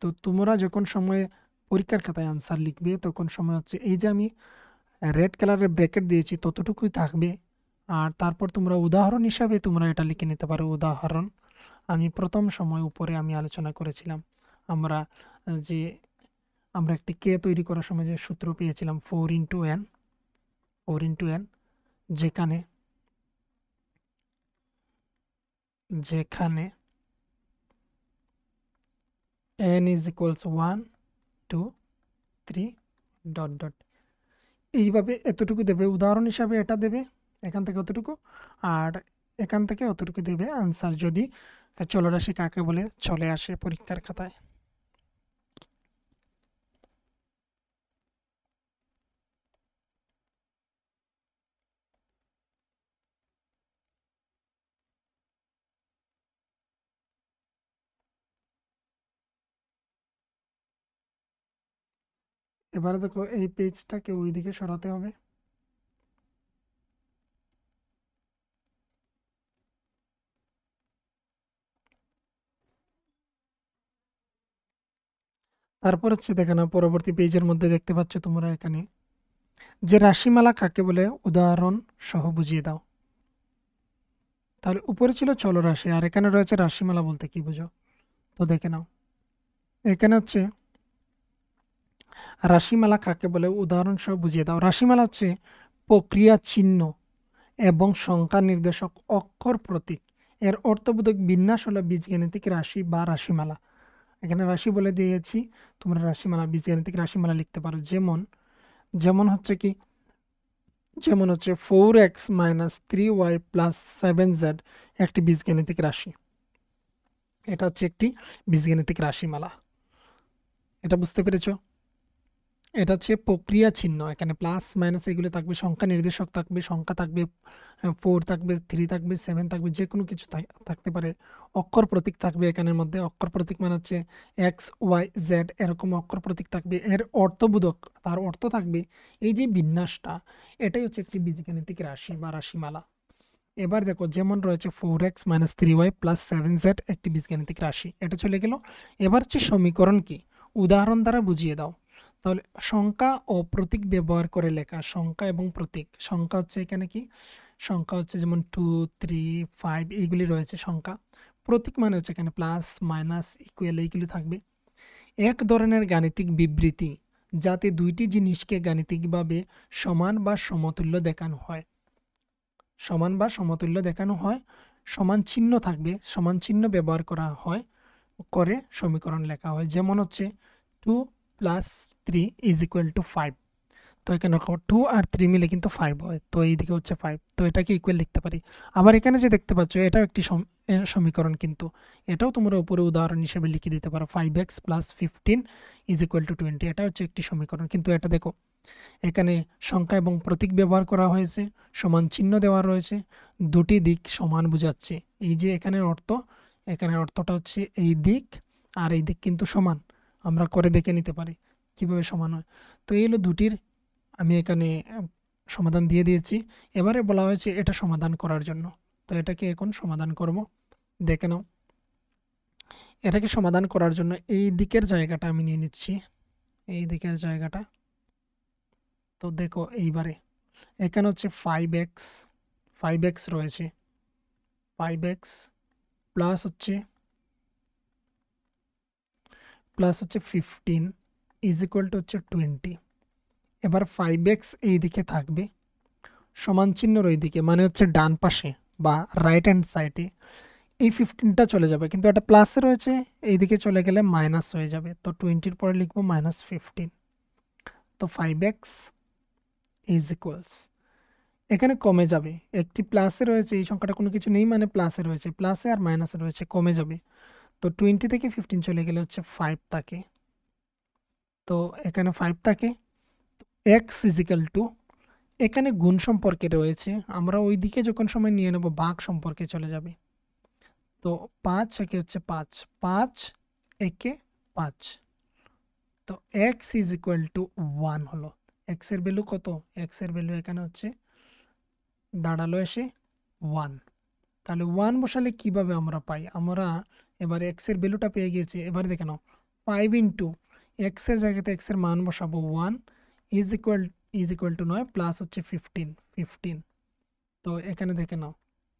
Speaker 1: তো তোমরা যখন সময়ে পরীক্ষার খাতায় আনসার লিখবে তখন সময় হচ্ছে এই যে আমি রেড কালারের ব্র্যাকেট দিয়েছি ততটুকুই থাকবে, আর তারপর তোমরা উদাহরণ হিসাবে তোমরা এটা লিখে নিতে পারো। উদাহরণ আমি প্রথম সময় উপরে আমি আলোচনা করেছিলাম, আমরা যে আমরা একটি কে তৈরি করার সময় যে সূত্র পেয়েছিলাম 4 ইন্টু এন, যেখানে যেখানে n is equals 1, 2, 3 dot dot, এইভাবে এতটুকু দেবে উদাহরণ হিসাবে, এটা দেবে এখান থেকে অতটুকু, আর এখান থেকে অতটুকু দেবে আনসার, যদি চলরাশি কাকে বলে চলে আসে পরীক্ষার খাতায়। এবারে দেখো এই পেজটাকে ওইদিকে সরাতে হবে। তারপর হচ্ছে দেখে নাও পরবর্তী পেজের মধ্যে দেখতে পাচ্ছ তোমরা এখানে যে রাশিমালা কাকে বলে উদাহরণ সহ বুঝিয়ে দাও। তাহলে উপরে ছিল চলরাশি আর এখানে রয়েছে রাশিমালা বলতে কি বুঝো, তো দেখে নাও এখানে হচ্ছে রাশিমালা কাকে বলে উদাহরণ সহ বুঝিয়ে দাও। রাশিমালা হচ্ছে প্রক্রিয়া চিহ্ন এবং সংখ্যা নির্দেশক অক্ষর প্রতীক, এর অর্থবোধক বিন্যাস হলো বীজগাণিতিক রাশি বা রাশিমালা। এখানে রাশি বলে দিয়েছি, তোমরা রাশিমালা বীজগাণিতিক রাশিমালা লিখতে পারো। যেমন যেমন হচ্ছে কি, যেমন হচ্ছে 4x - 3y + 7z একটি বীজগাণিতিক রাশি, এটা হচ্ছে একটি বীজগাণিতিক রাশিমালা। এটা বুঝতে পেরেছো? এটা হচ্ছে প্রক্রিয়া চিহ্ন, এখানে প্লাস মাইনাস এগুলো থাকবে, সংখ্যা নির্দেশক থাকবে, সংখ্যা থাকবে, 4 থাকবে, 3 থাকবে, 7 থাকবে, যে কোনো কিছু থাকতে পারে। অক্ষর প্রতীক থাকবে এখানের মধ্যে, অক্ষর প্রতীক মানে হচ্ছে এক্স ওয়াই জেড, এরকম অক্ষর প্রতীক থাকবে, এর অর্থবোধক, তার অর্থ থাকবে। এই যে বিন্যাসটা, এটাই হচ্ছে একটি বীজগাণিতিক রাশি বা রাশিমালা। এবার দেখো যেমন রয়েছে 4x - 3y + 7z একটি বীজগাণিতিক রাশি, এটা চলে গেল। এবার হচ্ছে সমীকরণ কি, উদাহরণ দ্বারা বুঝিয়ে দাও। তাহলে সংখ্যা ও প্রতীক ব্যবহার করে লেখা, সংখ্যা এবং প্রতীক। সংখ্যা হচ্ছে এখানে কি, সংখ্যা হচ্ছে যেমন 2, 3, 5 এইগুলি রয়েছে সংখ্যা। প্রতীক মানে হচ্ছে এখানে প্লাস মাইনাস ইকুয়াল এইগুলি থাকবে। এক ধরনের গাণিতিক বিবৃতি যাতে দুইটি জিনিসকে গাণিতিকভাবে সমান বা সমতুল্য দেখানো হয়, সমান বা সমতুল্য দেখানো হয়, সমান চিহ্ন থাকবে, সমান চিহ্ন ব্যবহার করা হয় করে সমীকরণ লেখা হয়। যেমন হচ্ছে 2 + 3 = 5। তো এখানে 2 আর 3 মিলে কিন্তু 5 হয়, তো এইদিকে হচ্ছে 5, তো এটাকে ইকুয়াল লিখতে পারি। আবার এখানে যে দেখতে পাচ্ছ এটাও একটি সমীকরণ, কিন্তু এটাও তোমরা উপরে উদাহরণ হিসেবে লিখে দিতে পারো। 5x + 15 = 20, এটা হচ্ছে একটি সমীকরণ। কিন্তু এটা দেখো এখানে সংখ্যা এবং প্রতীক ব্যবহার করা হয়েছে, সমান চিহ্ন দেওয়া রয়েছে, দুটি দিক সমান বোঝাচ্ছে। এই যে এখানের অর্থ, এখানের অর্থটা হচ্ছে এই দিক আর এই দিক কিন্তু সমান। আমরা করে দেখে নিতে পারি কিভাবে সমান হয়। তো এই হলো দুটির, আমি এখানে সমাধান দিয়ে দিয়েছি। এবারে বলা হয়েছে এটা সমাধান করার জন্য, তো এটাকে এখন সমাধান করব। দেখে নাও, এটাকে সমাধান করার জন্য এই দিকের জায়গাটা আমি নিয়ে নিচ্ছি, এই দিকের জায়গাটা। তো দেখো এইবারে এখানে হচ্ছে 5x রয়েছে, 5x প্লাস হচ্ছে 15 = হচ্ছে 20। এবার 5x এই দিকে থাকবে, সমান চিহ্নর ওই দিকে মানে হচ্ছে ডান পাশে বা রাইট হ্যান্ড সাইডে। এই 15টা চলে যাবে, কিন্তু এটা প্লাসে রয়েছে, এইদিকে চলে গেলে মাইনাস হয়ে যাবে। তো 20-র পরে লিখবো -15। তো 5x = এখানে কমে যাবে, একটি প্লাসে রয়েছে, এই সংখ্যাটা কোনো কিছু নেই মানে প্লাসে রয়েছে, প্লাসে আর মাইনাসে রয়েছে, কমে যাবে। তো 20 থেকে 15 চলে গেলে হচ্ছে 5 থাকে। তো এখানে 5 থাকে। x = এখানে গুণ সম্পর্কে রয়েছে, আমরা ওই দিকে যখন সময় নিয়ে নেব ভাগ সম্পর্কে চলে যাবে। তো 5 একে হচ্ছে 5, 5 একে 5। তো x = 1 হলো। x এর ভ্যালু কত, x এর ভ্যালু এখানে হচ্ছে দাঁড়ালো এসে 1। তাহলে 1 বসালে কিভাবে আমরা পাই, আমরা এবার x এর ভ্যালুটা পেয়ে গিয়েছি। এবার দেখে নাও 5 * x এর জায়গাতে x এর মান বসাবো 1 = নয়, প্লাস হচ্ছে 15। তো এখানে দেখে নাও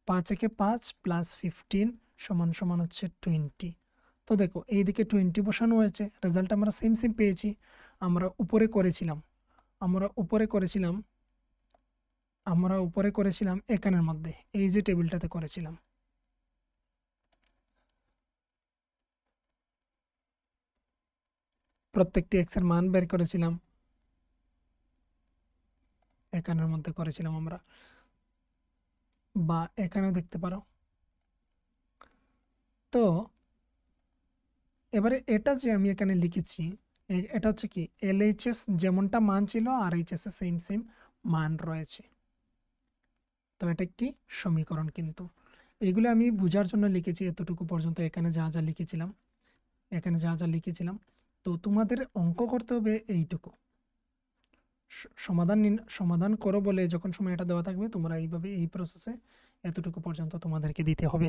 Speaker 1: 5 একে 5 + 15 = হচ্ছে 20। তো দেখো এইদিকে 20 বসানো হয়েছে, রেজাল্ট আমরা সেম পেয়েছি। আমরা উপরে করেছিলাম, আমরা উপরে করেছিলাম আমরা উপরে করেছিলাম এখানের মধ্যে, এই যে টেবিলটাতে করেছিলাম। প্রত্যেকটি x এর মান বের করেছিলাম, এখানের মধ্যে করেছিলাম আমরা, বা এখানেও দেখতে পারো। তো এবারে এটা যে আমি এখানে লিখেছি, এটা হচ্ছে কি LHS যেমনটা মান ছিল আর HS এ সেম মান রয়েছে। তো এটা একটি সমীকরণ, কিন্তু এগুলো আমি বোঝার জন্য লিখেছি এতটুকু পর্যন্ত। এখানে যা যা লিখেছিলাম, এখানে যা যা লিখেছিলাম, তো তোমাদের অঙ্ক করতে হবে এইটুকু। সমাধান করো বলে যখন সময় এটা দেওয়া থাকবে, তোমরা এইভাবে এই প্রসেসে এতটুকু পর্যন্ত তোমাদেরকে দিতে হবে।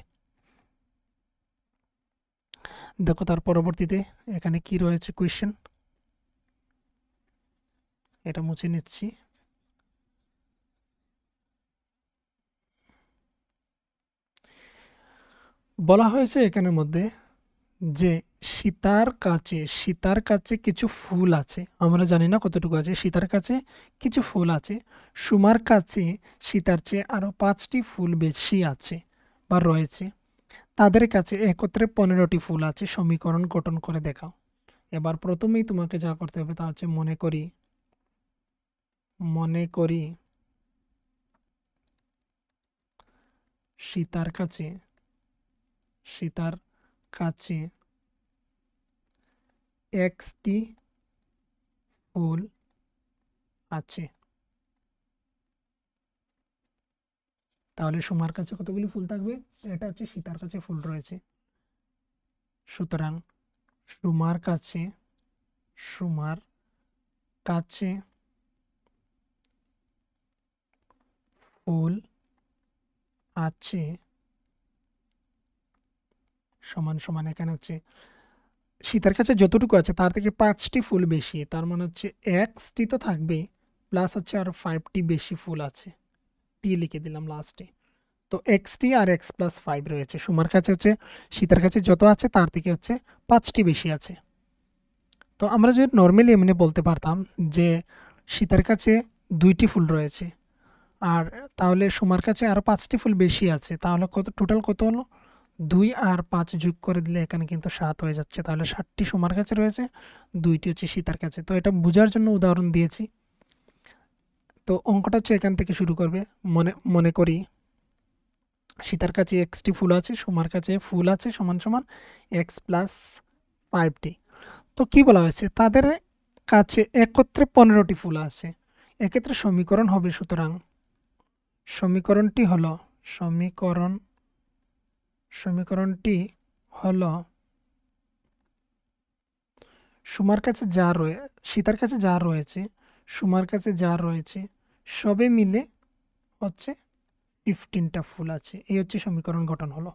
Speaker 1: দেখো তার পরবর্তীতে এখানে কি রয়েছে কোয়েশ্চেন, এটা মুছে নিচ্ছি। বলা হয়েছে এখানের মধ্যে যে সীতার কাছে কিছু ফুল আছে, আমরা জানি না কতটুকু আছে, সীতার কাছে কিছু ফুল আছে। সুমার কাছে সীতার চেয়ে আরো 5টি ফুল বেশি আছে বা রয়েছে, তাদের কাছে একত্রে 15টি ফুল আছে, সমীকরণ গঠন করে দেখাও। এবার প্রথমেই তোমাকে যা করতে হবে তা হচ্ছে মনে করি সীতার কাছে 1টি ফুল আছে। তাহলে সুমার কাছে কতগুলি ফুল থাকবে? এটা হচ্ছে সীতার কাছে ফুল রয়েছে, সুতরাং সুমার কাছে সুমার কাছে ফুল আছে সমান সমান এখানে হচ্ছে সীতার কাছে যতটুকু আছে তার থেকে 5টি ফুল বেশি, তার মানে হচ্ছে এক্সটি তো থাকবেই, প্লাস হচ্ছে আর 5টি বেশি ফুল আছে, টি লিখে দিলাম লাস্টে। তো এক্সটি আর এক্স প্লাস 5 রয়েছে, সুমার কাছে হচ্ছে সীতার কাছে যত আছে তার থেকে হচ্ছে 5টি বেশি আছে। তো আমরা যদি নর্মালি এমনি বলতে পারতাম যে সীতার কাছে 2টি ফুল রয়েছে, আর তাহলে সুমার কাছে আরও 5টি ফুল বেশি আছে, তাহলে কত টোটাল কত হলো? 2 আর 5 যোগ করে দিলে এখানে কিন্তু 7 হয়ে যাচ্ছে, তাহলে 7টি সুমার কাছে রয়েছে, 2টি হচ্ছে সীতার কাছে। তো এটা বোঝার জন্য উদাহরণ দিয়েছি। তো অঙ্কটা হচ্ছে এখান থেকে শুরু করবে। মনে মনে করি সীতার কাছে এক্সটি ফুল আছে, সুমার কাছে ফুল আছে সমান সমান এক্স প্লাস 5টি। তো কি বলা হয়েছে, তাদের কাছে একত্রে 15টি ফুল আছে। এক্ষেত্রে সমীকরণ হবে, সুতরাং সমীকরণটি হলো সমীকরণটি হলো সুমার কাছে যা সীতার কাছে যা রয়েছে, সুমার কাছে যা রয়েছে সবে মিলে হচ্ছে 15টা ফুল আছে। এই হচ্ছে সমীকরণ গঠন হলো।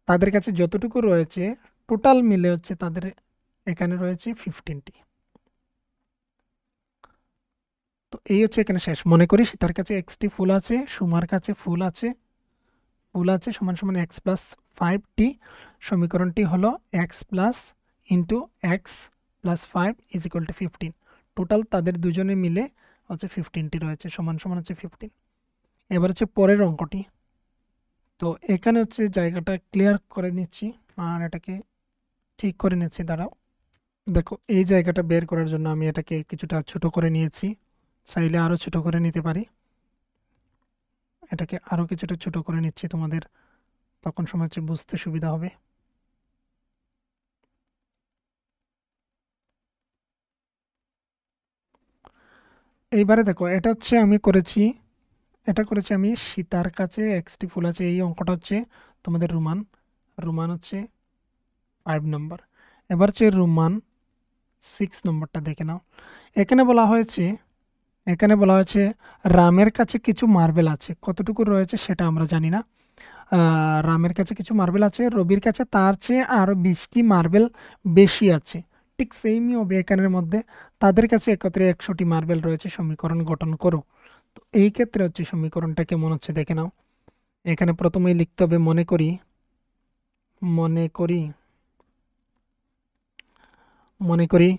Speaker 1: তাদের কাছে যতটুকু রয়েছে টোটাল মিলে হচ্ছে তাদের এখানে রয়েছে 15টি। তো এই হচ্ছে এখানে শেষ। মনে করি সীতার কাছে এক্সটি ফুল আছে, সুমার কাছে ফুল আছে সমান সমান এক্স প্লাস 5টি। সমীকরণটি হলো x plus into x plus 5 is equal to 15। Total তাদের দুজনে মিলে হচ্ছে 15টি রয়েছে, সমান সমান হচ্ছে 15। এবার হচ্ছে পরের অঙ্কটি। তো এখানে হচ্ছে জায়গাটা ক্লিয়ার করে নিচ্ছি আর এটাকে ঠিক করে নিচ্ছি, দাঁড়াও। দেখো এই জায়গাটা বের করার জন্য আমি এটাকে কিছুটা ছোট করে নিয়েছি, চাইলে আরও ছোট করে নিতে পারি। এটাকে আরও কিছুটা ছোট করে নিচ্ছি, তোমাদের তখন সময় হচ্ছে বুঝতে সুবিধা হবে। এইবারে দেখো এটা করেছি আমি সীতার কাছে এক্সটি ফুল আছে, এই অঙ্কটা হচ্ছে তোমাদের রোমান রোমান হচ্ছে 5 নম্বর। এবার হচ্ছে রোমান 6 নম্বরটা দেখে নাও। এখানে বলা হয়েছে এখানে বলা হয়েছে রামের কাছে কিছু মার্বেল আছে, কতটুকু রয়েছে সেটা আমরা জানি না। রামের কাছে কিছু মার্বেল আছে, রবির কাছে তার চেয়ে আরও 20টি মার্বেল বেশি আছে। ঠিক সেমই হবে এখানের মধ্যে, তাদের কাছে একত্রে 100টি মার্বেল রয়েছে, সমীকরণ গঠন করো। তো এই ক্ষেত্রে হচ্ছে সমীকরণটা কেমন হচ্ছে দেখে নাও। এখানে প্রথমেই লিখতে হবে মনে করি মনে করি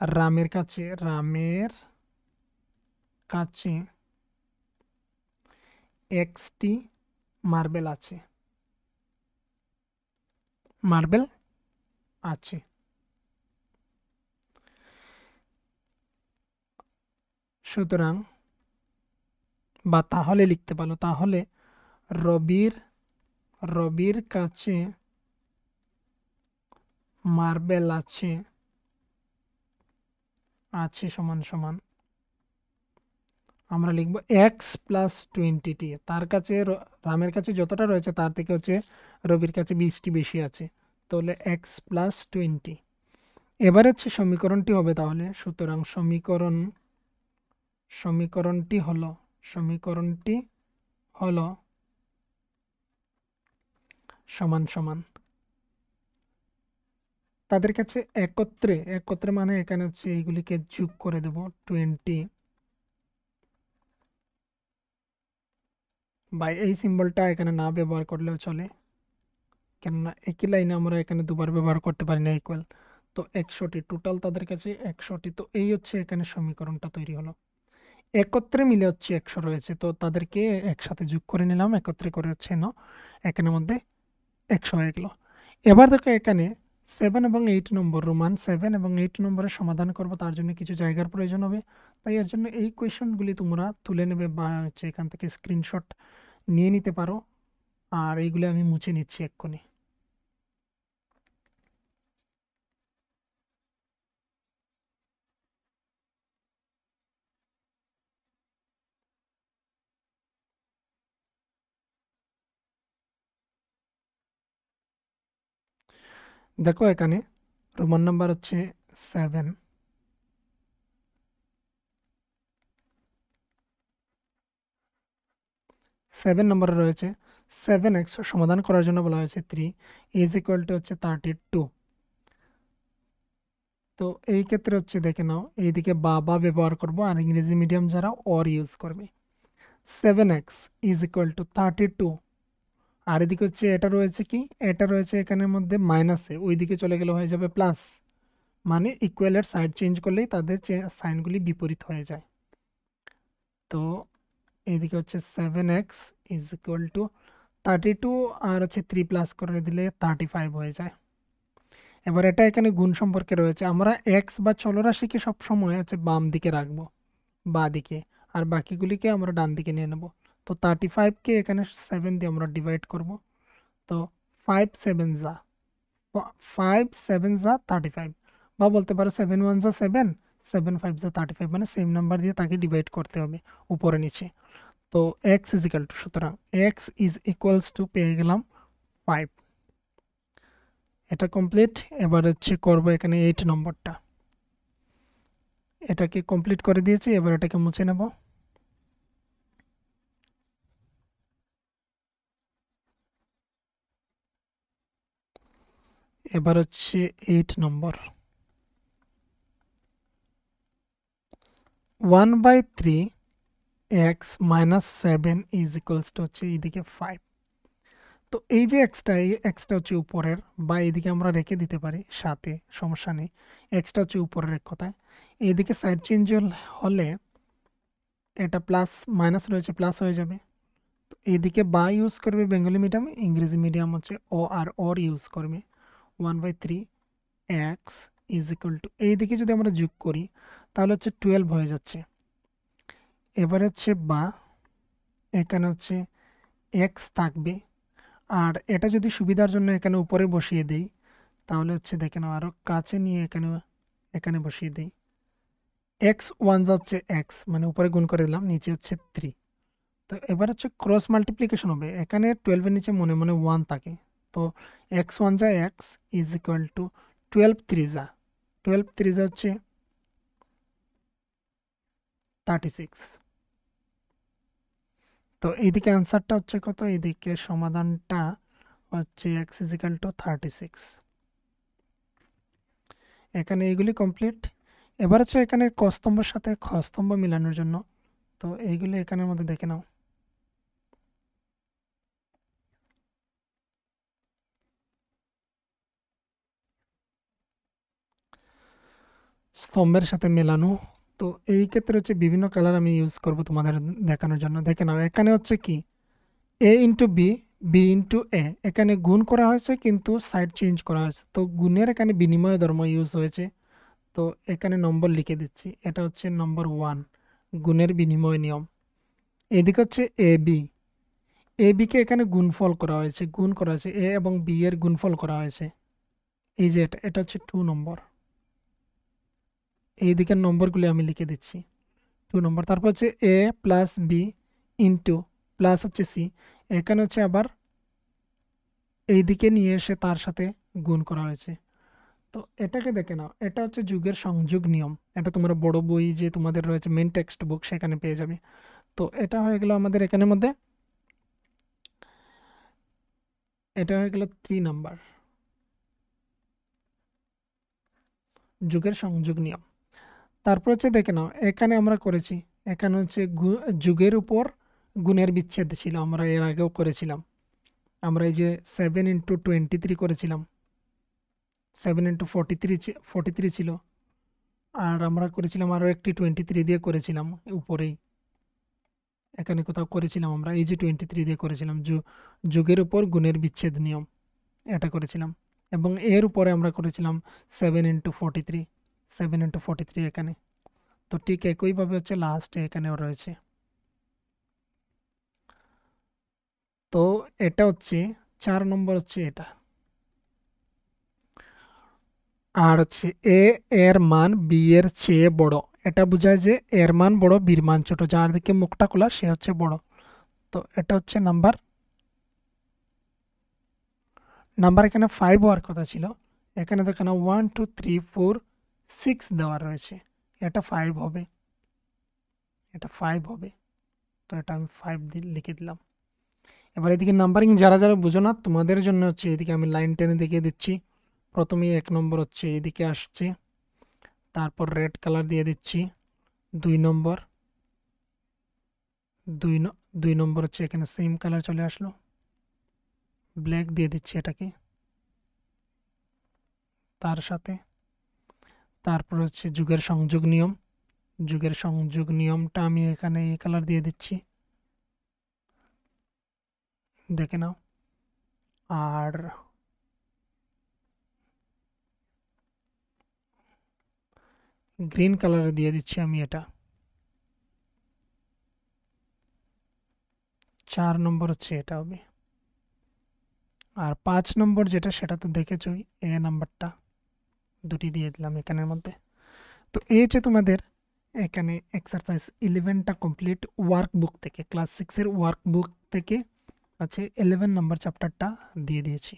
Speaker 1: রামের কাছে এক্সটি মার্বেল মার্বেল আছে। সুতরাং বা তাহলে লিখতে পারো, তাহলে রবির রবির কাছে মার্বেল আছে আছে সমান সমান আমরা লিখব এক্স প্লাস 20টি। তার কাছে রামের কাছে যতটা রয়েছে তার থেকে হচ্ছে রবির কাছে 20টি বেশি আছে, তাহলে এক্স প্লাস 20। এবার হচ্ছে সমীকরণটি হবে তাহলে, সুতরাং সমীকরণটি হলো সমান সমান তাদের কাছে একত্রে মানে এখানে হচ্ছে এইগুলিকে যোগ করে দেব 20 বা এই সিম্বলটা এখানে না ব্যবহার করলেও চলে, কেননা একই লাইনে আমরা এখানে দুবার ব্যবহার করতে পারি না ইকুয়াল। তো 100টি টোটাল তাদের কাছে 100টি। তো এই হচ্ছে এখানে সমীকরণটা তৈরি হলো। একত্রে মিলে হচ্ছে 100 রয়েছে, তো তাদেরকে একসাথে যোগ করে নিলাম, একত্রে করে হচ্ছে এখানের মধ্যে 100 হয়ে গেল। এবার দেখো এখানে 7 এবং 8 নম্বর, রোমান 7 এবং 8 নম্বরের সমাধান করব, তার জন্য কিছু জায়গার প্রয়োজন হবে। তাই এর জন্য এই কোয়েশনগুলি তোমরা তুলে নেবে বা হচ্ছে এখান থেকে স্ক্রিনশট নিয়ে নিতে পারো, আর এইগুলি আমি মুছে নিচ্ছি এক্ষুনি। দেখো এখানে রোমান নাম্বার হচ্ছে 7, 7 নম্বরে রয়েছে 7x, সমাধান করার জন্য বলা হয়েছে 3 ইজ ইকুয়াল টু হচ্ছে 32। তো এই ক্ষেত্রে হচ্ছে দেখে নাও, এইদিকে বা ব্যবহার করব, আর ইংরেজি মিডিয়াম যারা অর ইউজ করবে। 7x ইজ ইকুয়াল টু 32, আর এদিকে হচ্ছে এটা রয়েছে কি, এটা রয়েছে এখানের মধ্যে মাইনাসে, ওইদিকে চলে গেলে হয়ে যাবে প্লাস, মানে ইকুয়ালের সাইড চেঞ্জ করলেই তাদের সাইনগুলি বিপরীত হয়ে যায়। তো এইদিকে হচ্ছে 7x ইজ ইকুয়াল টু 32, আর হচ্ছে 3 প্লাস করে দিলে 35 হয়ে যায়। এবার এটা এখানে গুণ সম্পর্কে রয়েছে, আমরা এক্স বা চলরাশিকে সবসময় হচ্ছে বাম দিকে রাখবো, বা দিকে, আর বাকিগুলিকে আমরা ডান দিকে নিয়ে নেব। তো 35কে এখানে 7 দিয়ে আমরা ডিভাইড করব। তো 5 7 যা 35, বা বলতে পারো 7 1 যা 7, 7 5 যা 35, মানে সেম নাম্বার দিয়ে তাকে ডিভাইড করতে হবে উপরে নিচে। তো এক্স ইজ ইকাল টু, সুতরাং এক্স ইজ ইকুয়ালস টু পেয়ে গেলাম 5। এটা কমপ্লিট। এবার হচ্ছে করবো এখানে 8 নম্বরটা, এটাকে কমপ্লিট করে দিয়েছি, এবার এটাকে মুছে নেব। এবার হচ্ছে 8 নম্বর, 1/3 x minus 7 is equals to হচ্ছে এইদিকে 5। তো এই যে এক্সটা, এই এক্সটা হচ্ছে উপরের, বা এইদিকে আমরা রেখে দিতে পারি সাথে, সমস্যা নেই। এক্সটা হচ্ছে উপরের এক কথায়, এইদিকে সাইড চেঞ্জ হলে এটা প্লাস মাইনাস রয়েছে প্লাস হয়ে যাবে। তো এইদিকে বা ইউজ করবে বেঙ্গলি মিডিয়াম, ইংরেজি মিডিয়াম হচ্ছে ও আর অর ইউজ করবে। 1/3 এক্স ইজ ইকুয়াল টু, এইদিকে যদি আমরা যোগ করি তাহলে হচ্ছে 12 হয়ে যাচ্ছে। এবার হচ্ছে বা, এখানে হচ্ছে এক্স থাকবে, আর এটা যদি সুবিধার জন্য এখানে উপরে বসিয়ে দেই তাহলে হচ্ছে দেখে নাও, আরও কাছে নিয়ে এখানে এখানে বসিয়ে দিই। এক্স ওয়ান যাচ্ছে এক্স, মানে উপরে গুণ করে দিলাম, নিচে হচ্ছে 3। তো এবার হচ্ছে ক্রস মাল্টিপ্লিকেশন হবে, এখানে 12-এর নিচে মনে মনে 1 থাকে। তো এক্স ওয়ান যা এক্স ইজ ইকুয়াল টু 12 3 যা হচ্ছে 36। তো এইদিকে অ্যান্সারটা হচ্ছে কত, এইদিকে সমাধানটা হচ্ছে এক্স ইজ ইকুয়াল টু 36। এখানে এইগুলি কমপ্লিট। এবার হচ্ছে এখানে ক স্তম্ভের সাথে খ স্তম্ভ মিলানোর জন্য, তো এইগুলি এখানের মধ্যে দেখে নাও। স্তম্ভের সাথে মেলানো, তো এই ক্ষেত্রে হচ্ছে বিভিন্ন কালার আমি ইউজ করব তোমাদের দেখানোর জন্য। দেখে নাও এখানে হচ্ছে কি, এ ইন্টু বি, বি ইন্টু এ, এখানে গুণ করা হয়েছে কিন্তু সাইড চেঞ্জ করা হয়েছে, তো গুণের এখানে বিনিময় ধর্ম ইউজ হয়েছে। তো এখানে নম্বর লিখে দিচ্ছি, এটা হচ্ছে নম্বর 1, গুণের বিনিময় নিয়ম। এদিকে হচ্ছে এ বি, এ বিকে এখানে গুণফল করা হয়েছে, গুণ করা হয়েছে, এ এবং বি এর গুণফল করা হয়েছে। এই যে এটা, এটা হচ্ছে 2 নম্বর। এই দিকের নম্বরগুলি আমি লিখে দিচ্ছি, 2 নম্বর। তারপর হচ্ছে এ প্লাস বি ইন্টু প্লাস হচ্ছে সি, এখানে হচ্ছে আবার এই দিকে নিয়ে এসে তার সাথে গুণ করা হয়েছে। তো এটাকে দেখে নাও, এটা হচ্ছে যুগের সংযোগ নিয়ম, এটা তোমরা বড় বই যে তোমাদের রয়েছে মেন টেক্সট বুক সেখানে পেয়ে যাবে। তো এটা হয়ে গেল আমাদের এখানের মধ্যে, এটা হয়ে গেল 3 নাম্বার, যুগের সংযোগ নিয়ম। তারপর হচ্ছে দেখে নাও এখানে আমরা করেছি, এখানে হচ্ছে যুগের উপর গুণের বিচ্ছেদ ছিল, আমরা এর আগেও করেছিলাম। আমরা এই যে 7 × 23 করেছিলাম, 7 × 43 ছিল, আর আমরা করেছিলাম আরও একটি 23 দিয়ে করেছিলাম উপরেই, এখানে কোথাও করেছিলাম আমরা, এই যে 23 দিয়ে করেছিলাম, যুগের উপর গুণের বিচ্ছেদ নিয়ম, এটা করেছিলাম। এবং এর উপরে আমরা করেছিলাম 7 × 43, 7 × 43 এখানে। তো ঠিক একইভাবে হচ্ছে লাস্টে এখানেও রয়েছে। তো এটা হচ্ছে 4 নম্বর হচ্ছে এটা। আর হচ্ছে এ এর মান বি এর চেয়ে বড়, এটা বোঝায় যে এর মান বড় বির মান ছোট, যার দিকে মুখটা খোলা সে হচ্ছে বড়। তো এটা হচ্ছে নাম্বার এখানে 5 হওয়ার কথা ছিল, এখানে দেখো না 1 2 3 4 6 দেওয়া রয়েছে, এটা 5 হবে, এটা 5 হবে। তো এটা আমি 5 লিখে দিলাম। এবার এদিকে নাম্বারিং যারা যারা বুঝো না তোমাদের জন্য হচ্ছে এদিকে আমি লাইন টেনে দেখিয়ে দিচ্ছি। প্রথমেই 1 নম্বর হচ্ছে এদিকে আসছে, তারপর রেড কালার দিয়ে দিচ্ছি 2 নম্বর, 2 নম্বর হচ্ছে এখানে সেম কালার চলে আসলো, ব্ল্যাক দিয়ে দিচ্ছি এটাকে তার সাথে। তারপর হচ্ছে যুগের সংযোগ নিয়ম, যুগের সংযোগ নিয়মটা আমি এখানে এই কালার দিয়ে দিচ্ছি, দেখে নাও। আর গ্রিন কালারে দিয়ে দিচ্ছি আমি এটা। 4 নম্বর হচ্ছে এটা হবে। আর 5 নম্বর যেটা সেটা তো দেখেছই, এ নাম্বারটা দুটি দিয়ে দিলাম এখানের মধ্যে। তো এই যে তোমাদের এখানে এক্সারসাইজ 11টা কমপ্লিট ওয়ার্কবুক থেকে, ক্লাস 6 এর ওয়ার্কবুক থেকে আছে 11 নম্বর চ্যাপ্টারটা দিয়ে দিয়েছি।